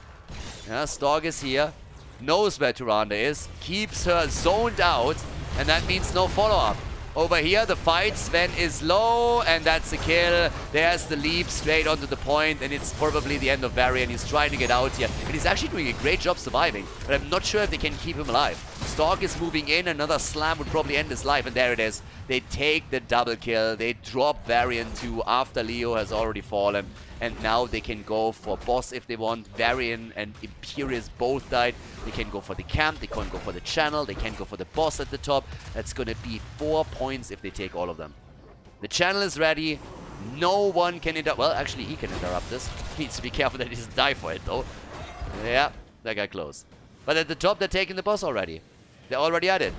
Yeah, Stork is here. Knows where Tyrande is. Keeps her zoned out. And that means no follow-up. Over here, the fight, Sven is low, and that's a kill. There's the leap straight onto the point, and it's probably the end of Varian. He's trying to get out here, and he's actually doing a great job surviving, but I'm not sure if they can keep him alive. Stork is moving in, another slam would probably end his life, and there it is. They take the double kill. They drop Varian too after Leo has already fallen, and now they can go for boss if they want. Varian and Imperious both died. They can go for the camp, they can go for the channel, they can go for the boss at the top. That's gonna be 4 points if they take all of them. The channel is ready. No one can interrupt. Well, actually, he can interrupt this. He needs to be careful that he doesn't die for it, though. Yeah, that got close. But at the top, they're taking the boss already. They're already at it.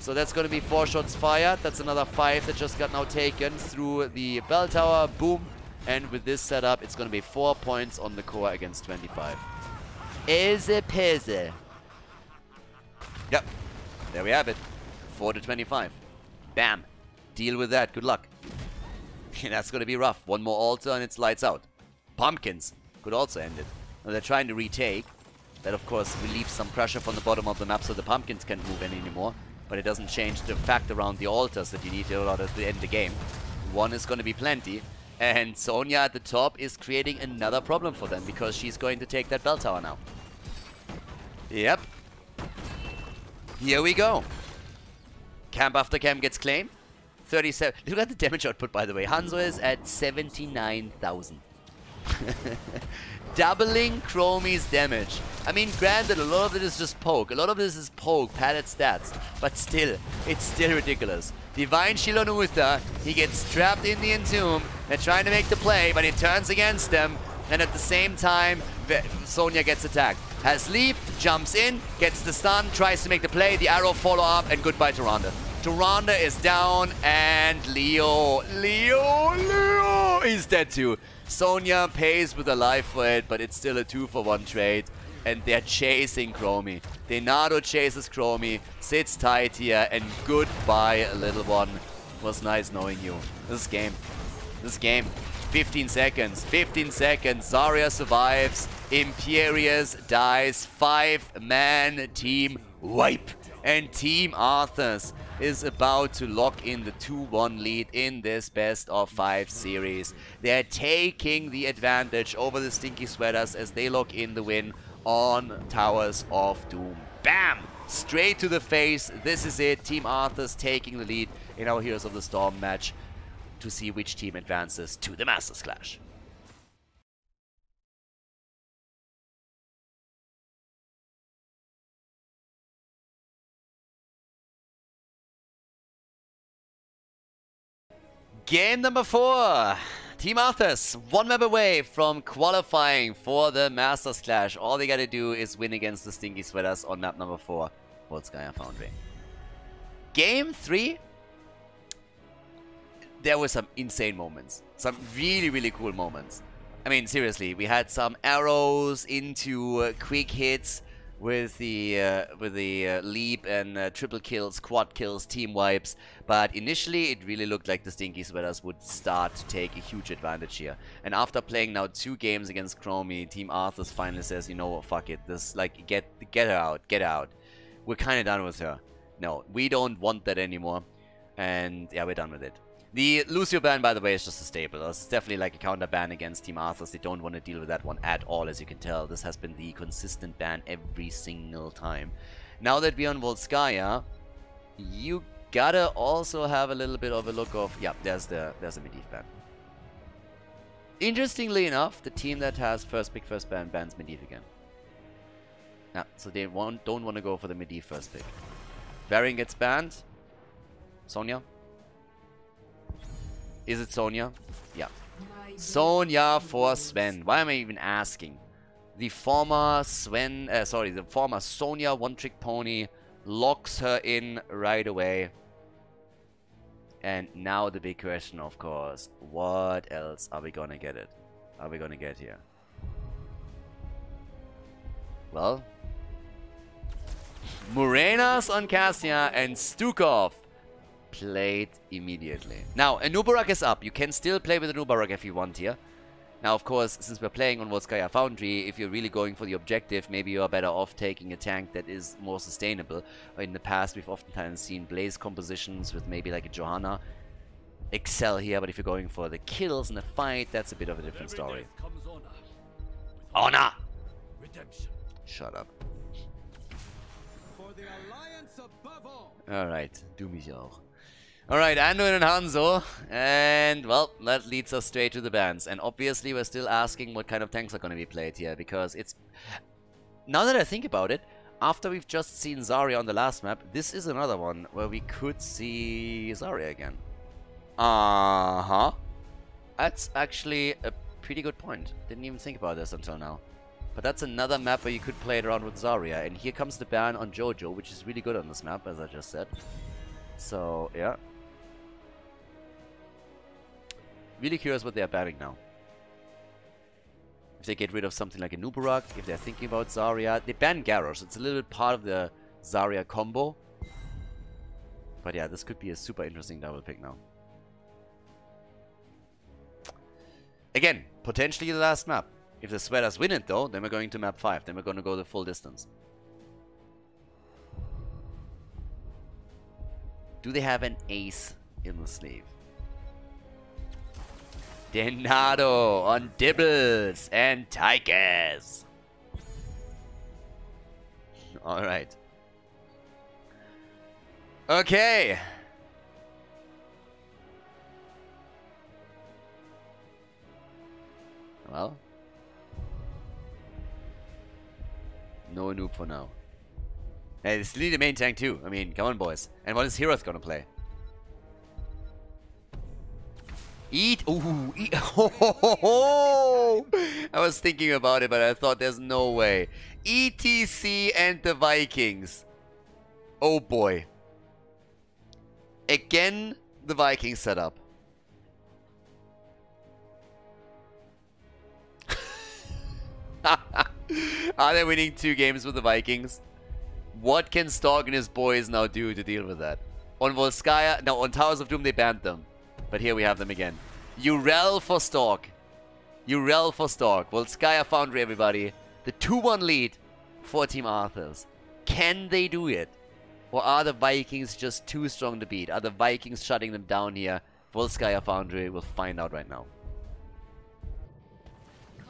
So that's going to be 4 shots fired. That's another 5 that just got now taken through the bell tower. Boom. And with this setup, it's going to be 4 points on the core against 25. Easy peasy. Yep. There we have it. 4 to 25. Bam. Deal with that. Good luck. That's going to be rough. One more altar and it's lights out. Pumpkins could also end it. Now they're trying to retake. That, of course, relieves some pressure from the bottom of the map so the pumpkins can't move anymore. But it doesn't change the fact around the altars that you need in order to end the game. One is going to be plenty. And Sonya at the top is creating another problem for them because she's going to take that bell tower now. Yep. Here we go. Camp after camp gets claimed. 37. Look at the damage output, by the way. Hanzo is at 79,000. Doubling Chromie's damage. I mean, granted, a lot of it is just poke. A lot of this is poke, padded stats. But still, it's still ridiculous. Divine Shield on Uther. He gets trapped in the Entomb. They're trying to make the play, but it turns against them. And at the same time, Sonya gets attacked. Has leap, jumps in, gets the stun, tries to make the play, the arrow follow up, and goodbye to Ronda. Tyrande is down, and Leo is dead too. Sonya pays with a life for it, but it's still a 2-for-1 trade. And they're chasing Chromie. Denado chases Chromie, sits tight here, and goodbye, little one. It was nice knowing you. This game. 15 seconds. 15 seconds. Zarya survives. Imperius dies. 5-man team wipe. And Team Arthas is about to lock in the 2-1 lead in this best of 5 series. They're taking the advantage over the Stinky Sweaters as they lock in the win on Towers of Doom. Bam! Straight to the face. This is it. Team Arthas taking the lead in our Heroes of the Storm match to see which team advances to the Masters Clash. Game number 4. Team Arthas, 1 map away from qualifying for the Masters Clash. All they gotta do is win against the Stinky Sweaters on map number 4, Volskaya Foundry. Game 3, there were some insane moments. Some really, really cool moments. I mean, seriously, we had some arrows into quick hits with the leap and triple kills, quad kills, team wipes. But initially, it really looked like the Stinky Sweaters would start to take a huge advantage here. And after playing now 2 games against Chromie, Team Arthas finally says, you know what, fuck it. This, like, get her out, get out. We're kind of done with her. No, we don't want that anymore. And yeah, we're done with it. The Lucio ban, by the way, is just a staple. It's definitely like a counter ban against Team Arthas. They don't want to deal with that one at all, as you can tell. This has been the consistent ban every single time. Now that we're on Volskaya, you gotta also have a little bit of a look of... Yeah, there's a Medivh ban. Interestingly enough, the team that has first pick, first ban bans Medivh again. Yeah, so they don't want to go for the Medivh first pick. Varian gets banned. Sonya. Is it Sonya? Yeah. Sonya for Sven. Why am I even asking? The former the former Sonya one-trick pony locks her in right away. And now the big question, of course, what else are we gonna get here? Well, Morenas on Cassia and Stukov played immediately. Now, a Nubarak is up. You can still play with a Nubarak if you want here. Now, of course, since we're playing on Volskaya Foundry, if you're really going for the objective, maybe you are better off taking a tank that is more sustainable. In the past, we've oftentimes seen Blaze compositions with maybe like a Johanna excel here, but if you're going for the kills in the fight, that's a bit of a different story. Honor! Redemption. Shut up. Alright, du mich auch. Alright, Anduin and Hanzo, and well, that leads us straight to the bans. And obviously we're still asking what kind of tanks are going to be played here, because it's... Now that I think about it, after we've just seen Zarya on the last map, this is another one where we could see Zarya again. Uh-huh. That's actually a pretty good point. Didn't even think about this until now. But that's another map where you could play it around with Zarya. And here comes the ban on Jojo, which is really good on this map, as I just said. So, yeah. Really curious what they are banning now. If they get rid of something like a Nubarak, if they're thinking about Zarya. They ban Garrosh. It's a little bit part of the Zarya combo. But yeah, this could be a super interesting double pick now. Again, potentially the last map. If the Sweaters win it though, then we're going to map 5. Then we're going to go the full distance. Do they have an ace in the sleeve? Denado on Dibbles and Tychus. Alright. Okay. Well. No noob for now. Hey, it's really the main tank too. I mean, come on, boys. And what is Heroth gonna play? Eat. Ooh. Eat. I was thinking about it, but I thought there's no way. ETC and the Vikings. Oh boy. Again, the Vikings setup. Are they winning 2 games with the Vikings? What can Stork and his boys now do to deal with that? On Volskaya, no, on Towers of Doom they banned them. But here we have them again. Urel for Stork. Urel for Stork. Volskaya Foundry, everybody. The 2-1 lead for Team Arthas. Can they do it? Or are the Vikings just too strong to beat? Are the Vikings shutting them down here? Volskaya Foundry, we'll find out right now.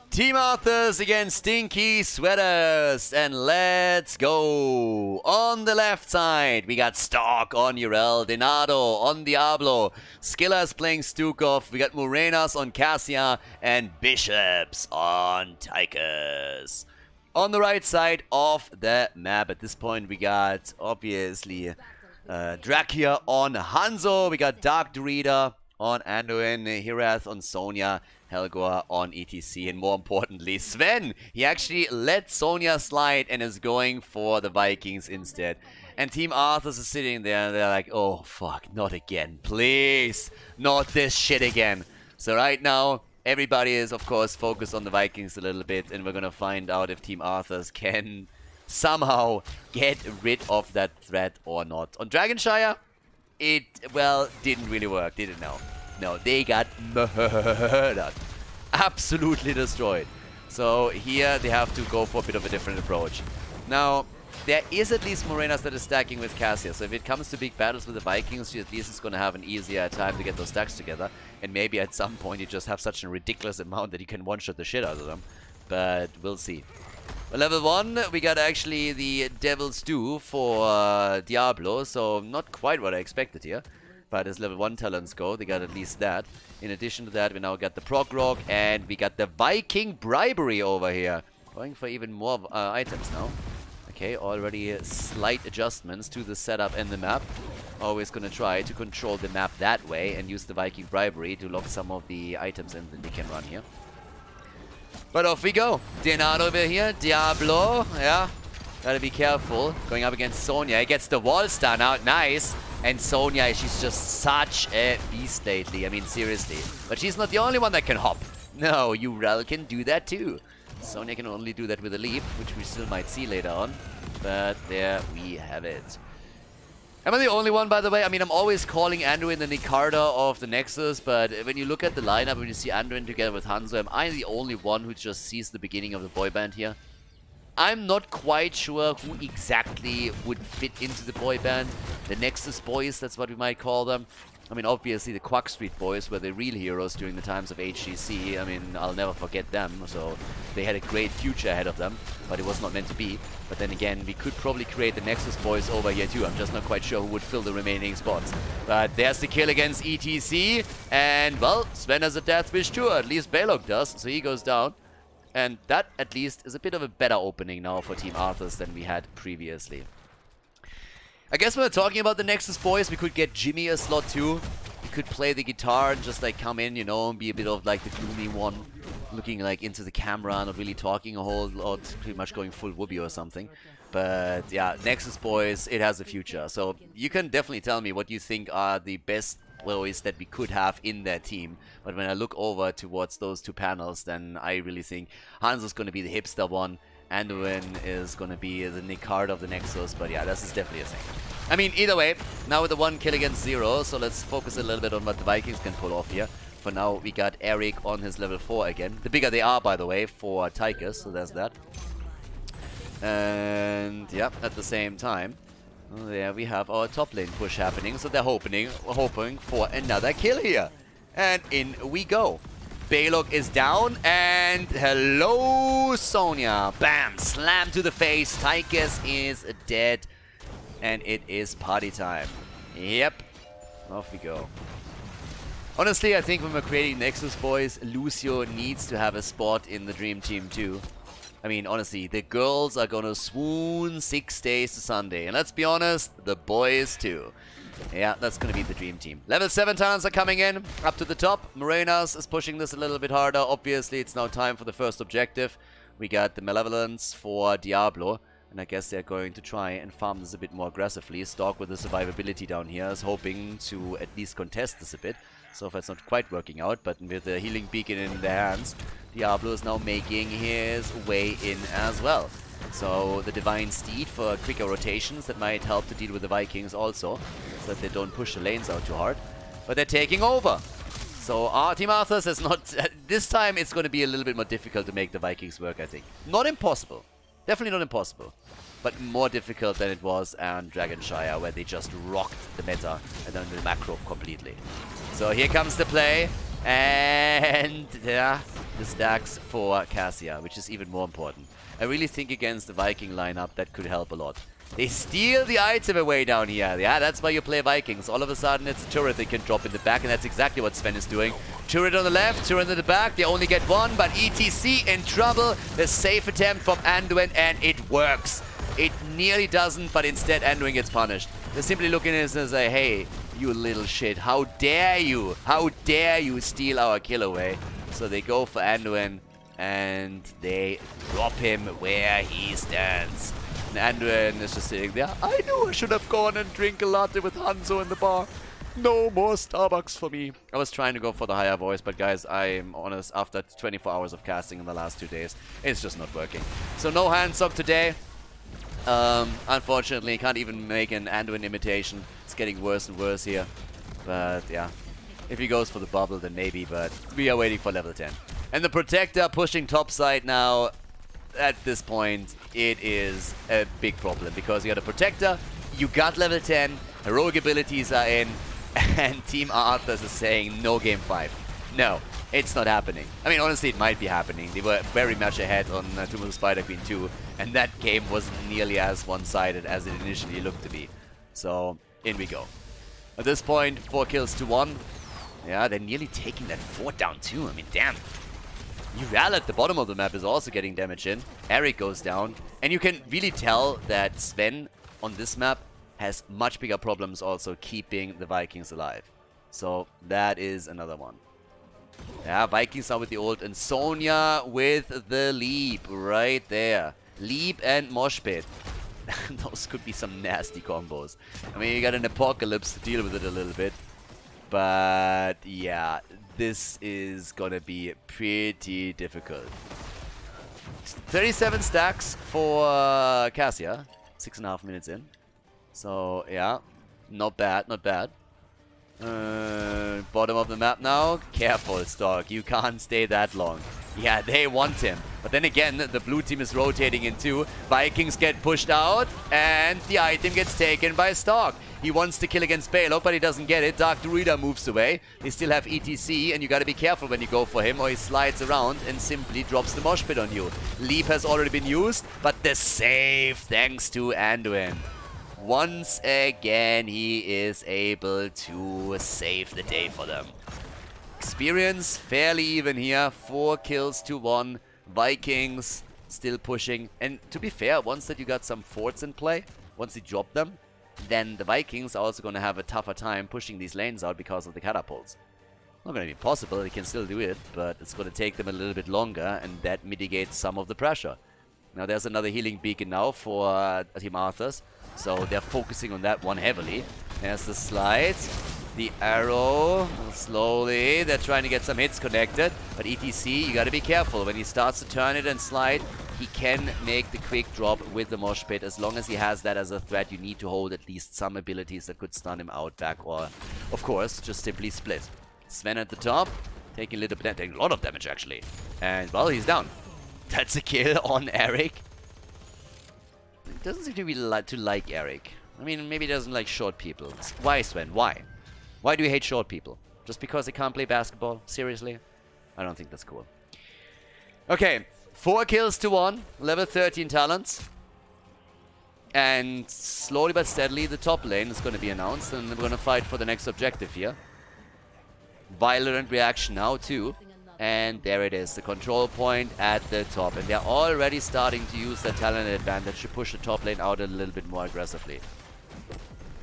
Team Arthas against Stinky Sweaters, and let's go. On the left side, we got Stork on Urel, Denado on Diablo, Skillas playing Stukov, we got Morenas on Cassia, and Bishops on Tychus. On the right side of the map, at this point, we got, obviously, Drakia on Hanzo, we got Dark Dorita on Anduin, Hirath on Sonya, Helgor on ETC, and more importantly, Sven. He actually let Sonya slide and is going for the Vikings instead. And Team Arthas is sitting there and they're like, oh fuck, not again, please, not this shit again. So right now, everybody is of course focused on the Vikings a little bit, and we're gonna find out if Team Arthas can somehow get rid of that threat or not. On Dragonshire, it, well, didn't really work, did it now? No, they got murdered. Absolutely destroyed. So here they have to go for a bit of a different approach. Now, there is at least Morenas that is stacking with Cassia. So if it comes to big battles with the Vikings, she at least is going to have an easier time to get those stacks together. And maybe at some point you just have such a ridiculous amount that you can one-shot the shit out of them. But we'll see. Well, level 1, we got actually the Devil's Stew for Diablo. So not quite what I expected here. But as level 1 talents go, they got at least that. In addition to that, we now got the Prog Rock, and we got the Viking Bribery over here. Going for even more items now. Okay, already slight adjustments to the setup and the map. Always gonna try to control the map that way and use the Viking Bribery to lock some of the items in that they can run here. But off we go. Denard over here, Diablo, yeah. Gotta be careful. Going up against Sonya. He gets the wall stun out, nice. And Sonya, she's just such a beast lately. I mean, seriously. But she's not the only one that can hop. No, Urel can do that too. Sonya can only do that with a leap, which we still might see later on. But there we have it. Am I the only one, by the way? I mean, I'm always calling Anduin the Nicarda of the Nexus, but when you look at the lineup, when you see Anduin together with Hanzo, am I the only one who just sees the beginning of the boy band here? I'm not quite sure who exactly would fit into the boy band. The Nexus boys, that's what we might call them. I mean, obviously the Quack Street boys were the real heroes during the times of HGC. I mean, I'll never forget them. So they had a great future ahead of them, but it was not meant to be. But then again, we could probably create the Nexus boys over here too. I'm just not quite sure who would fill the remaining spots. But there's the kill against ETC. And, well, Sven has a death wish too. At least Balog does, so he goes down. And that, at least, is a bit of a better opening now for Team Arthas than we had previously. I guess when we're talking about the Nexus boys, we could get Jimmy a slot too. He could play the guitar and just like come in, you know, and be a bit of like the gloomy one. Looking like into the camera, not really talking a whole lot, pretty much going full whoopee or something. But yeah, Nexus boys, it has a future. So you can definitely tell me what you think are the best boys that we could have in that team. But when I look over towards those two panels, then I really think Hanzo's going to be the hipster one. Anduin is going to be the Nicard of the Nexus, but yeah, this is definitely a thing. I mean, either way, now with the 1 kill against 0, so let's focus a little bit on what the Vikings can pull off here. For now, we got Eric on his level 4 again. The bigger they are, by the way, for Tychus, so there's that. And yeah, at the same time, there we have our top lane push happening, so they're hoping for another kill here. And in we go. Balog is down, and hello, Sonya. Bam! Slam to the face. Tychus is dead, and it is party time. Yep. Off we go. Honestly, I think when we're creating Nexus, boys, Lucio needs to have a spot in the Dream Team too. I mean, honestly, the girls are gonna swoon 6 days to Sunday. And let's be honest, the boys too. Yeah, that's gonna be the Dream Team. Level 7 talents are coming in, up to the top. Morenas is pushing this a little bit harder. Obviously, it's now time for the first objective. We got the Malevolence for Diablo. And I guess they're going to try and farm this a bit more aggressively. Stalk with the survivability down here is hoping to at least contest this a bit. So far it's not quite working out, but with the healing beacon in their hands, Diablo is now making his way in as well. So the Divine Steed for quicker rotations that might help to deal with the Vikings also, so that they don't push the lanes out too hard. But they're taking over. So our Team Arthas is not... this time it's going to be a little bit more difficult to make the Vikings work, I think. Not impossible. Definitely not impossible. But more difficult than it was on Dragonshire, where they just rocked the meta and then the macro completely. So here comes the play, and yeah, the stacks for Cassia, which is even more important. I really think against the Viking lineup that could help a lot. They steal the item away down here. Yeah, that's why you play Vikings. All of a sudden it's a turret they can drop in the back, and that's exactly what Sven is doing. Turret on the left, turret in the back. They only get one, but ETC in trouble. The safe attempt from Anduin, and it works. It nearly doesn't, but instead Anduin gets punished. They're simply looking at this and say, hey, you little shit, how dare you? How dare you steal our kill away? So they go for Anduin, and they drop him where he stands. And Anduin is just sitting there. I knew I should have gone and drink a latte with Hanzo in the bar. No more Starbucks for me. I was trying to go for the higher voice, but guys, I'm honest, after 24 hours of casting in the last 2 days, it's just not working. So no handsock today. Unfortunately, can't even make an Anduin imitation. It's getting worse and worse here. But yeah, if he goes for the bubble, then maybe, but we are waiting for level 10. And the Protector pushing topside now. At this point, it is a big problem, because you got a Protector, you got level 10, heroic abilities are in, and Team Arthas is saying no game 5. No, it's not happening. I mean, honestly, it might be happening. They were very much ahead on Tomb of the Spider Queen 2, and that game wasn't nearly as one-sided as it initially looked to be. So, in we go. At this point, 4 kills to 1. Yeah, they're nearly taking that fort down too. I mean, damn. Ural at the bottom of the map is also getting damage in. Eric goes down. And you can really tell that Sven on this map has much bigger problems also keeping the Vikings alive. So that is another one. Yeah, Vikings are with the ult, and Sonya with the leap right there. Leap and mosh pit. Those could be some nasty combos. I mean, you got an Apocalypse to deal with it a little bit. But yeah, this is gonna be pretty difficult. 37 stacks for Cassia. 6.5 minutes in. So yeah, not bad, not bad. Bottom of the map now. Careful, Stork. You can't stay that long. Yeah, they want him. But then again, the blue team is rotating in too. Vikings get pushed out, and the item gets taken by Stork. He wants to kill against Balog, but he doesn't get it. Dark Druida moves away. They still have ETC, and you gotta be careful when you go for him, or he slides around and simply drops the mosh pit on you. Leap has already been used, but the save thanks to Anduin. Once again, he is able to save the day for them. Experience fairly even here. 4 kills to 1. Vikings still pushing. And to be fair, once that you got some forts in play, once you drop them, then the Vikings are also going to have a tougher time pushing these lanes out because of the catapults. Not going to be possible, they can still do it, but it's going to take them a little bit longer, and that mitigates some of the pressure. Now there's another healing beacon now for Team Arthas, so they're focusing on that one heavily. There's the slide, the arrow, slowly, they're trying to get some hits connected, but ETC, you gotta be careful. When he starts to turn it and slide, he can make the quick drop with the mosh pit. As long as he has that as a threat, you need to hold at least some abilities that could stun him out back, or, of course, just simply split. Sven at the top, taking a lot of damage actually, and well, he's down. That's a kill on Eric. He doesn't seem to be like Eric. I mean, maybe he doesn't like short people. Why, Sven? Why? Why do you hate short people? Just because they can't play basketball? Seriously? I don't think that's cool. Okay, 4 kills to 1. Level 13 talents. And slowly but steadily, the top lane is going to be announced. And we're going to fight for the next objective here. Violent reaction now too. And there it is, the control point at the top. And they're already starting to use their talent advantage to push the top lane out a little bit more aggressively.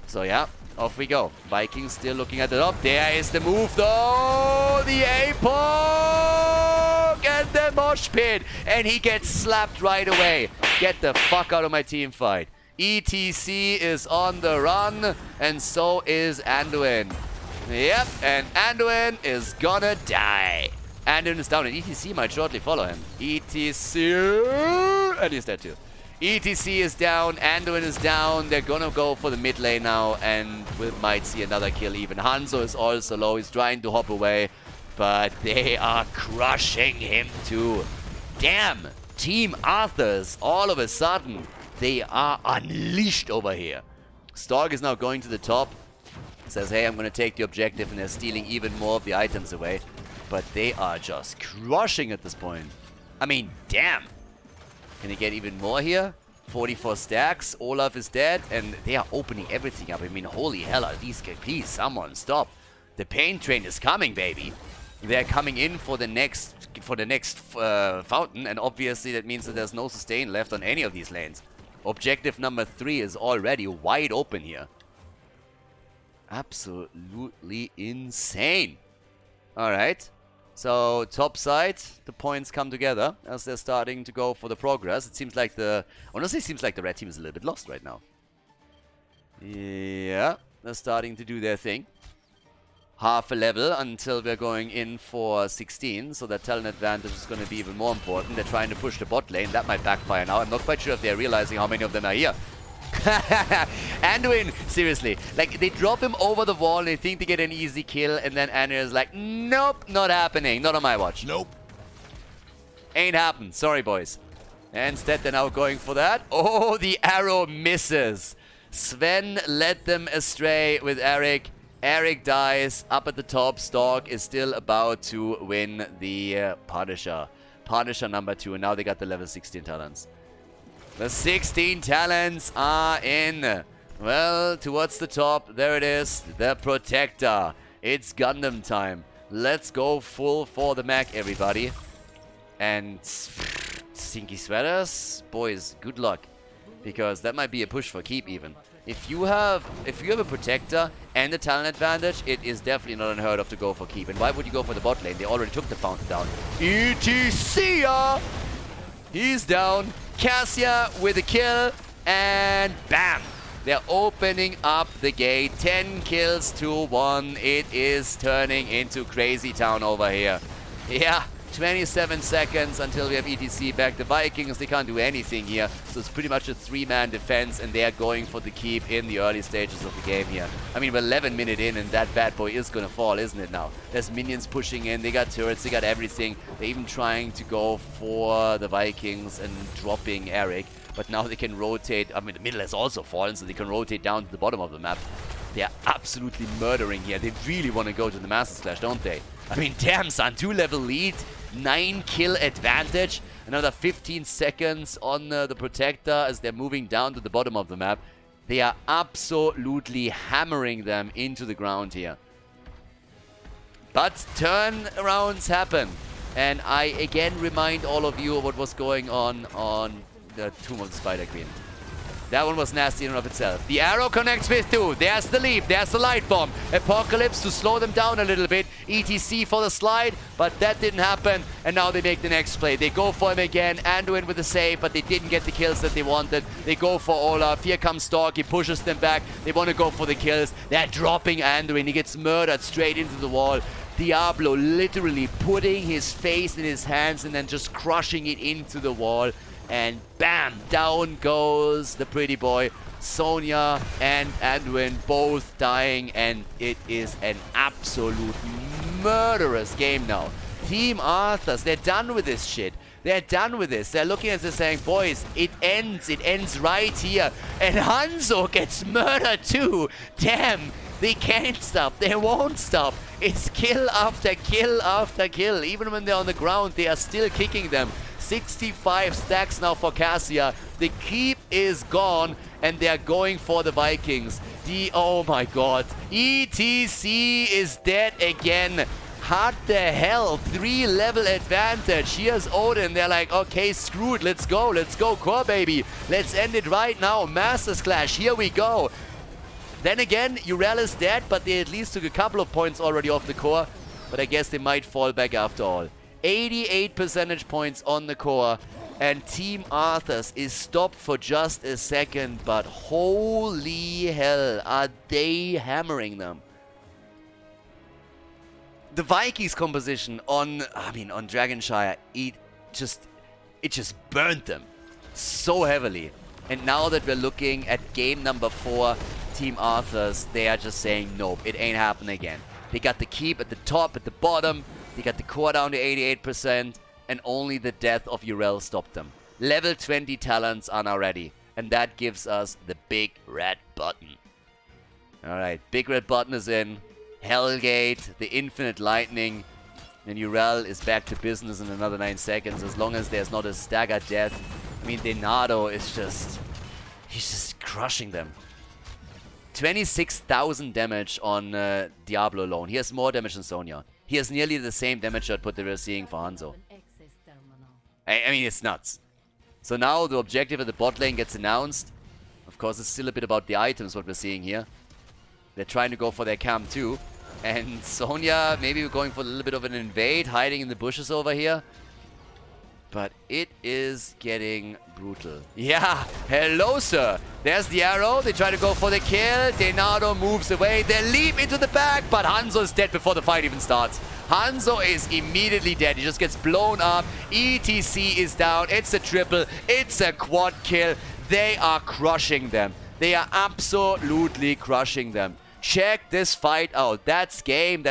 So yeah, off we go. Vikings still looking at the top. There is the move though! The A-poke! And the mosh pit! And he gets slapped right away. Get the fuck out of my team fight. ETC is on the run, and so is Anduin. Yep, and Anduin is gonna die. Anduin is down, and ETC might shortly follow him. ETC, and he's dead too. ETC is down, Anduin is down. They're gonna go for the mid lane now, and we might see another kill even. Hanzo is also low. He's trying to hop away, but they are crushing him too. Damn, Team Arthas, all of a sudden, they are unleashed over here. Stork is now going to the top. Says, hey, I'm going to take the objective, and they're stealing even more of the items away. But they are just crushing at this point. I mean, damn. Can they get even more here? 44 stacks. Olaf is dead, and they are opening everything up. I mean, holy hell, are these guys? Please, someone stop. The pain train is coming, baby. They're coming in for the next fountain, and obviously that means that there's no sustain left on any of these lanes. Objective number 3 is already wide open here. Absolutely insane. Alright. So, top side, the points come together as they're starting to go for the progress. It seems like honestly, it seems like the red team is a little bit lost right now. Yeah, they're starting to do their thing. Half a level until we're going in for 16, so that talent advantage is going to be even more important. They're trying to push the bot lane. That might backfire now. I'm not quite sure if they're realizing how many of them are here. Anduin, seriously, like, they drop him over the wall and they think they get an easy kill, and then Anduin is like, nope, not happening, not on my watch. Nope. Ain't happened, sorry boys. And instead they're now going for that. Oh, the arrow misses. Sven led them astray with Eric. Eric dies up at the top. Stork is still about to win the Punisher. Punisher number 2, and now they got the level 16 talents. The 16 talents are in. Well, towards the top, there it is. The Protector. It's Gundam time. Let's go full for the mech, everybody. And Stinky Sweaters, boys, good luck. Because that might be a push for keep even. If you have a Protector and a talent advantage, it is definitely not unheard of to go for keep. And why would you go for the bot lane? They already took the fountain down. ETC! He's down. Cassia with a kill. And bam! They're opening up the gate. 10 kills to 1. It is turning into crazy town over here. Yeah. 27 seconds until we have ETC back. The Vikings, they can't do anything here. So it's pretty much a 3-man defense, and they are going for the keep in the early stages of the game here. I mean, we're 11 minutes in, and that bad boy is going to fall, isn't it now? There's minions pushing in. They got turrets. They got everything. They're even trying to go for the Vikings and dropping Eric. But now they can rotate. I mean, the middle has also fallen, so they can rotate down to the bottom of the map. They're absolutely murdering here. They really want to go to the Master Slash, don't they? I mean, damn, son. 2-level lead. 9-kill advantage. Another 15 seconds on the Protector as they're moving down to the bottom of the map. They are absolutely hammering them into the ground here. But turnarounds happen. And I again remind all of you of what was going on the Tomb of the Spider Queen. That one was nasty in and of itself. The arrow connects with 2. There's the leap. There's the light bomb. Apocalypse to slow them down a little bit. ETC for the slide, but that didn't happen. And now they make the next play. They go for him again. Anduin with the save, but they didn't get the kills that they wanted. They go for Olaf. Here comes Stork. He pushes them back. They want to go for the kills. They're dropping Anduin. He gets murdered straight into the wall. Diablo literally putting his face in his hands and then just crushing it into the wall. And bam, down goes the pretty boy. Sonya and Anduin both dying, and it is an absolute murderous game now. Team Arthas, they're done with this shit. They're done with this. They're looking at this saying, boys, it ends right here. And Hanzo gets murdered too. Damn, they can't stop. They won't stop. It's kill after kill after kill. Even when they're on the ground, they are still kicking them. 65 stacks now for Cassia. The keep is gone, and they're going for the Vikings. Oh my god. ETC is dead again. What the hell? 3-level advantage. Here's Odin. They're like, okay, screw it. Let's go, core baby. Let's end it right now. Masters Clash. Here we go. Then again, Urel is dead, but they at least took a couple of points already off the core. But I guess they might fall back after all. 88 percentage points on the core. And Team Arthas is stopped for just a second. But holy hell, are they hammering them. The Vikings composition on Dragonshire, it just burned them so heavily. And now that we're looking at game number 4, Team Arthas, they are just saying, nope, it ain't happening again. They got the keep at the top, at the bottom. They got the core down to 88%, and only the death of Urel stopped them. Level 20 talents are now ready, and that gives us the big red button. Alright, big red button is in. Hellgate, the infinite lightning, and Urel is back to business in another 9 seconds, as long as there's not a stagger death. I mean, Denado is just... he's just crushing them. 26,000 damage on Diablo alone. He has more damage than Sonya. He has nearly the same damage output that we're seeing for Hanzo. I mean, it's nuts. So now the objective at the bot lane gets announced. Of course, it's still a bit about the items, what we're seeing here. They're trying to go for their camp too. And Sonya, maybe we're going for a little bit of an invade, hiding in the bushes over here. But it is getting brutal. Yeah, hello, sir. There's the arrow. They try to go for the kill. Denado moves away. They leap into the back, but Hanzo is dead before the fight even starts. Hanzo is immediately dead. He just gets blown up. ETC is down. It's a triple. It's a quad kill. They are crushing them. They are absolutely crushing them. Check this fight out. That's game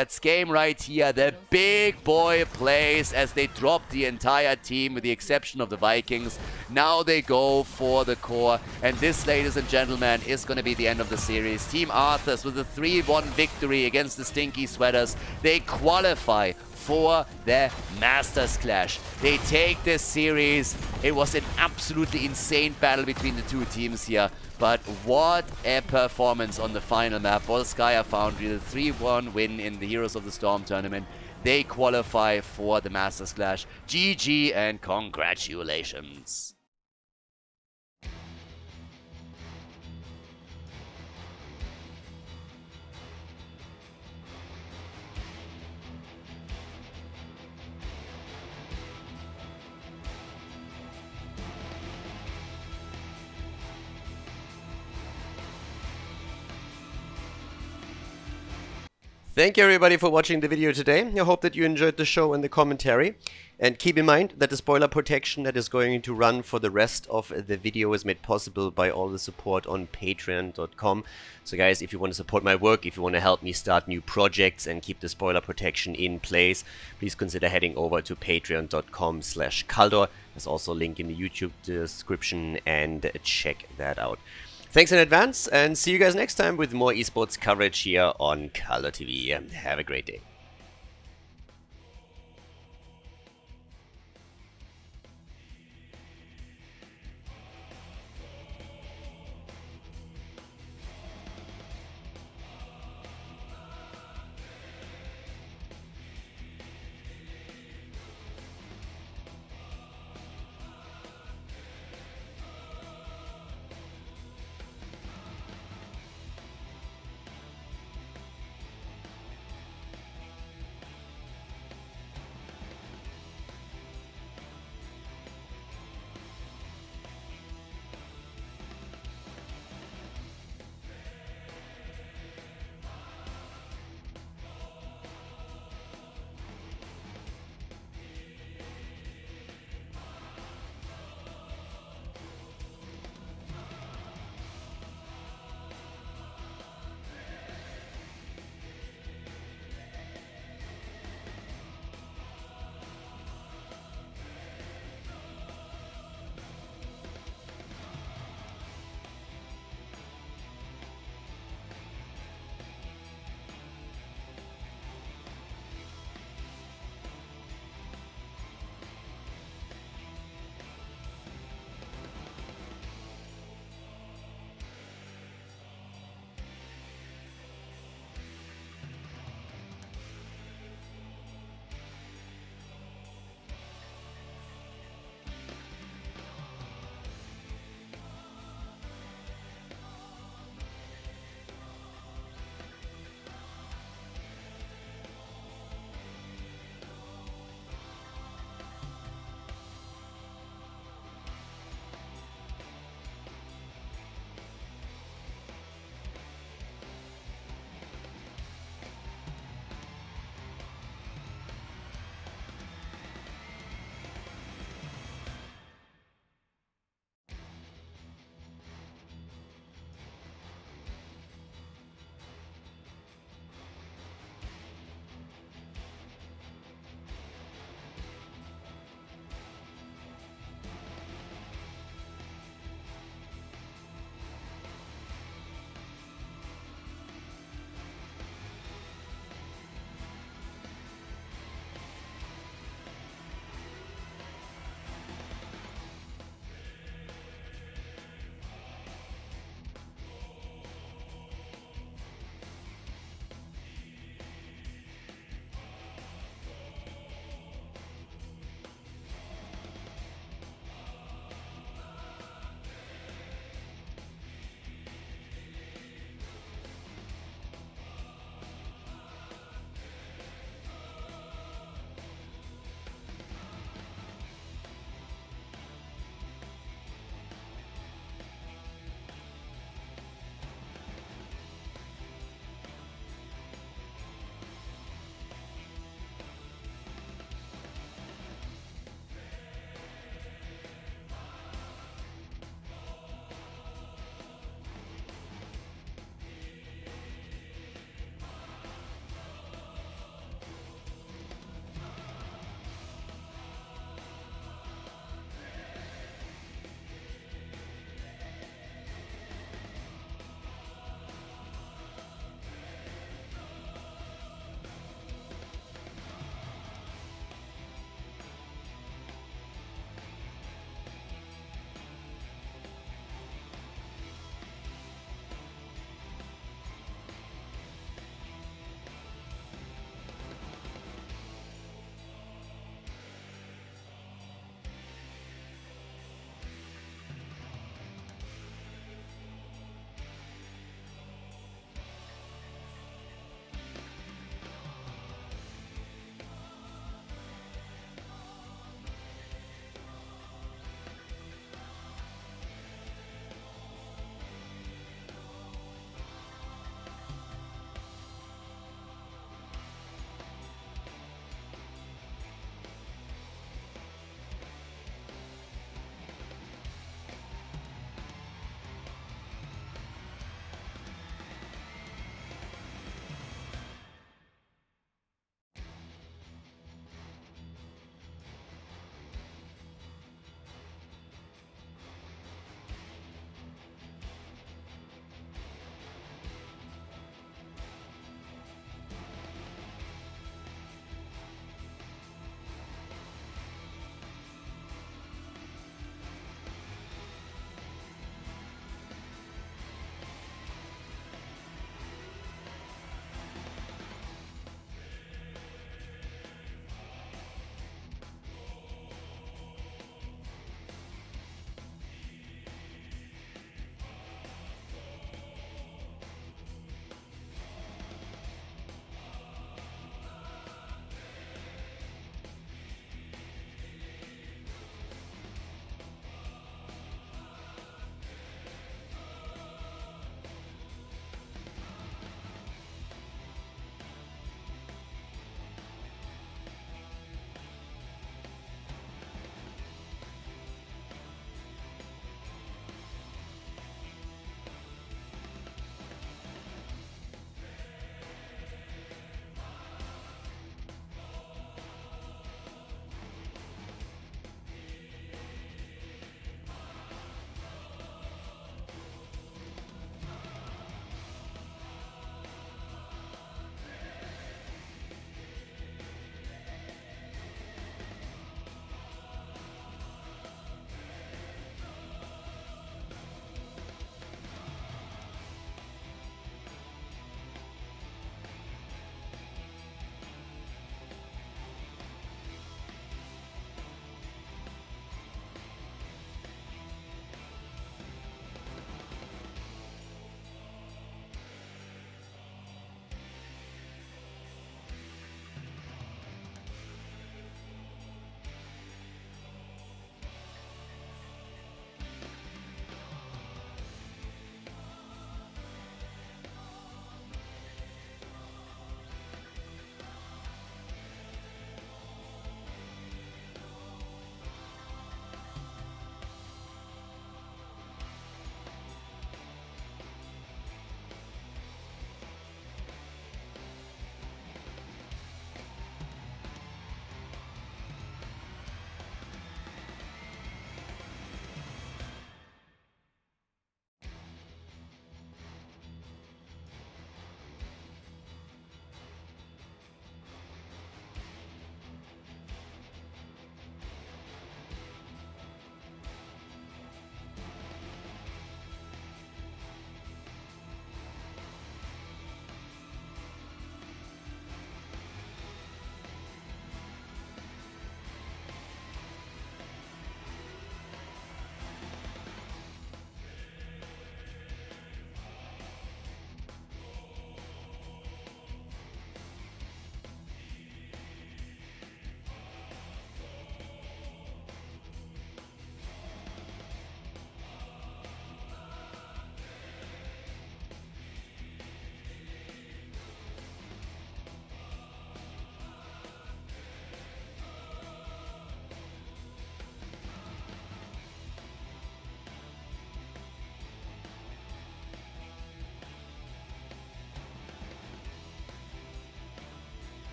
right here. The big boy plays as they drop the entire team with the exception of the Vikings. Now they go for the core. And this, ladies and gentlemen, is going to be the end of the series. Team Arthas with a 3-1 victory against the Stinky Sweaters. They qualify for the Masters Clash. They take this series. It was an absolutely insane battle between the two teams here. But what a performance on the final map for the Skya Foundry. The 3-1 win in the Heroes of the Storm tournament. They qualify for the Masters Clash. GG and congratulations. Thank you everybody for watching the video today. I hope that you enjoyed the show and the commentary. And keep in mind that the spoiler protection that is going to run for the rest of the video is made possible by all the support on patreon.com. So guys, if you want to support my work, if you want to help me start new projects and keep the spoiler protection in place, please consider heading over to patreon.com/Khaldor. There's also a link in the YouTube description, and check that out. Thanks in advance, and see you guys next time with more esports coverage here on Khaldor TV. Have a great day.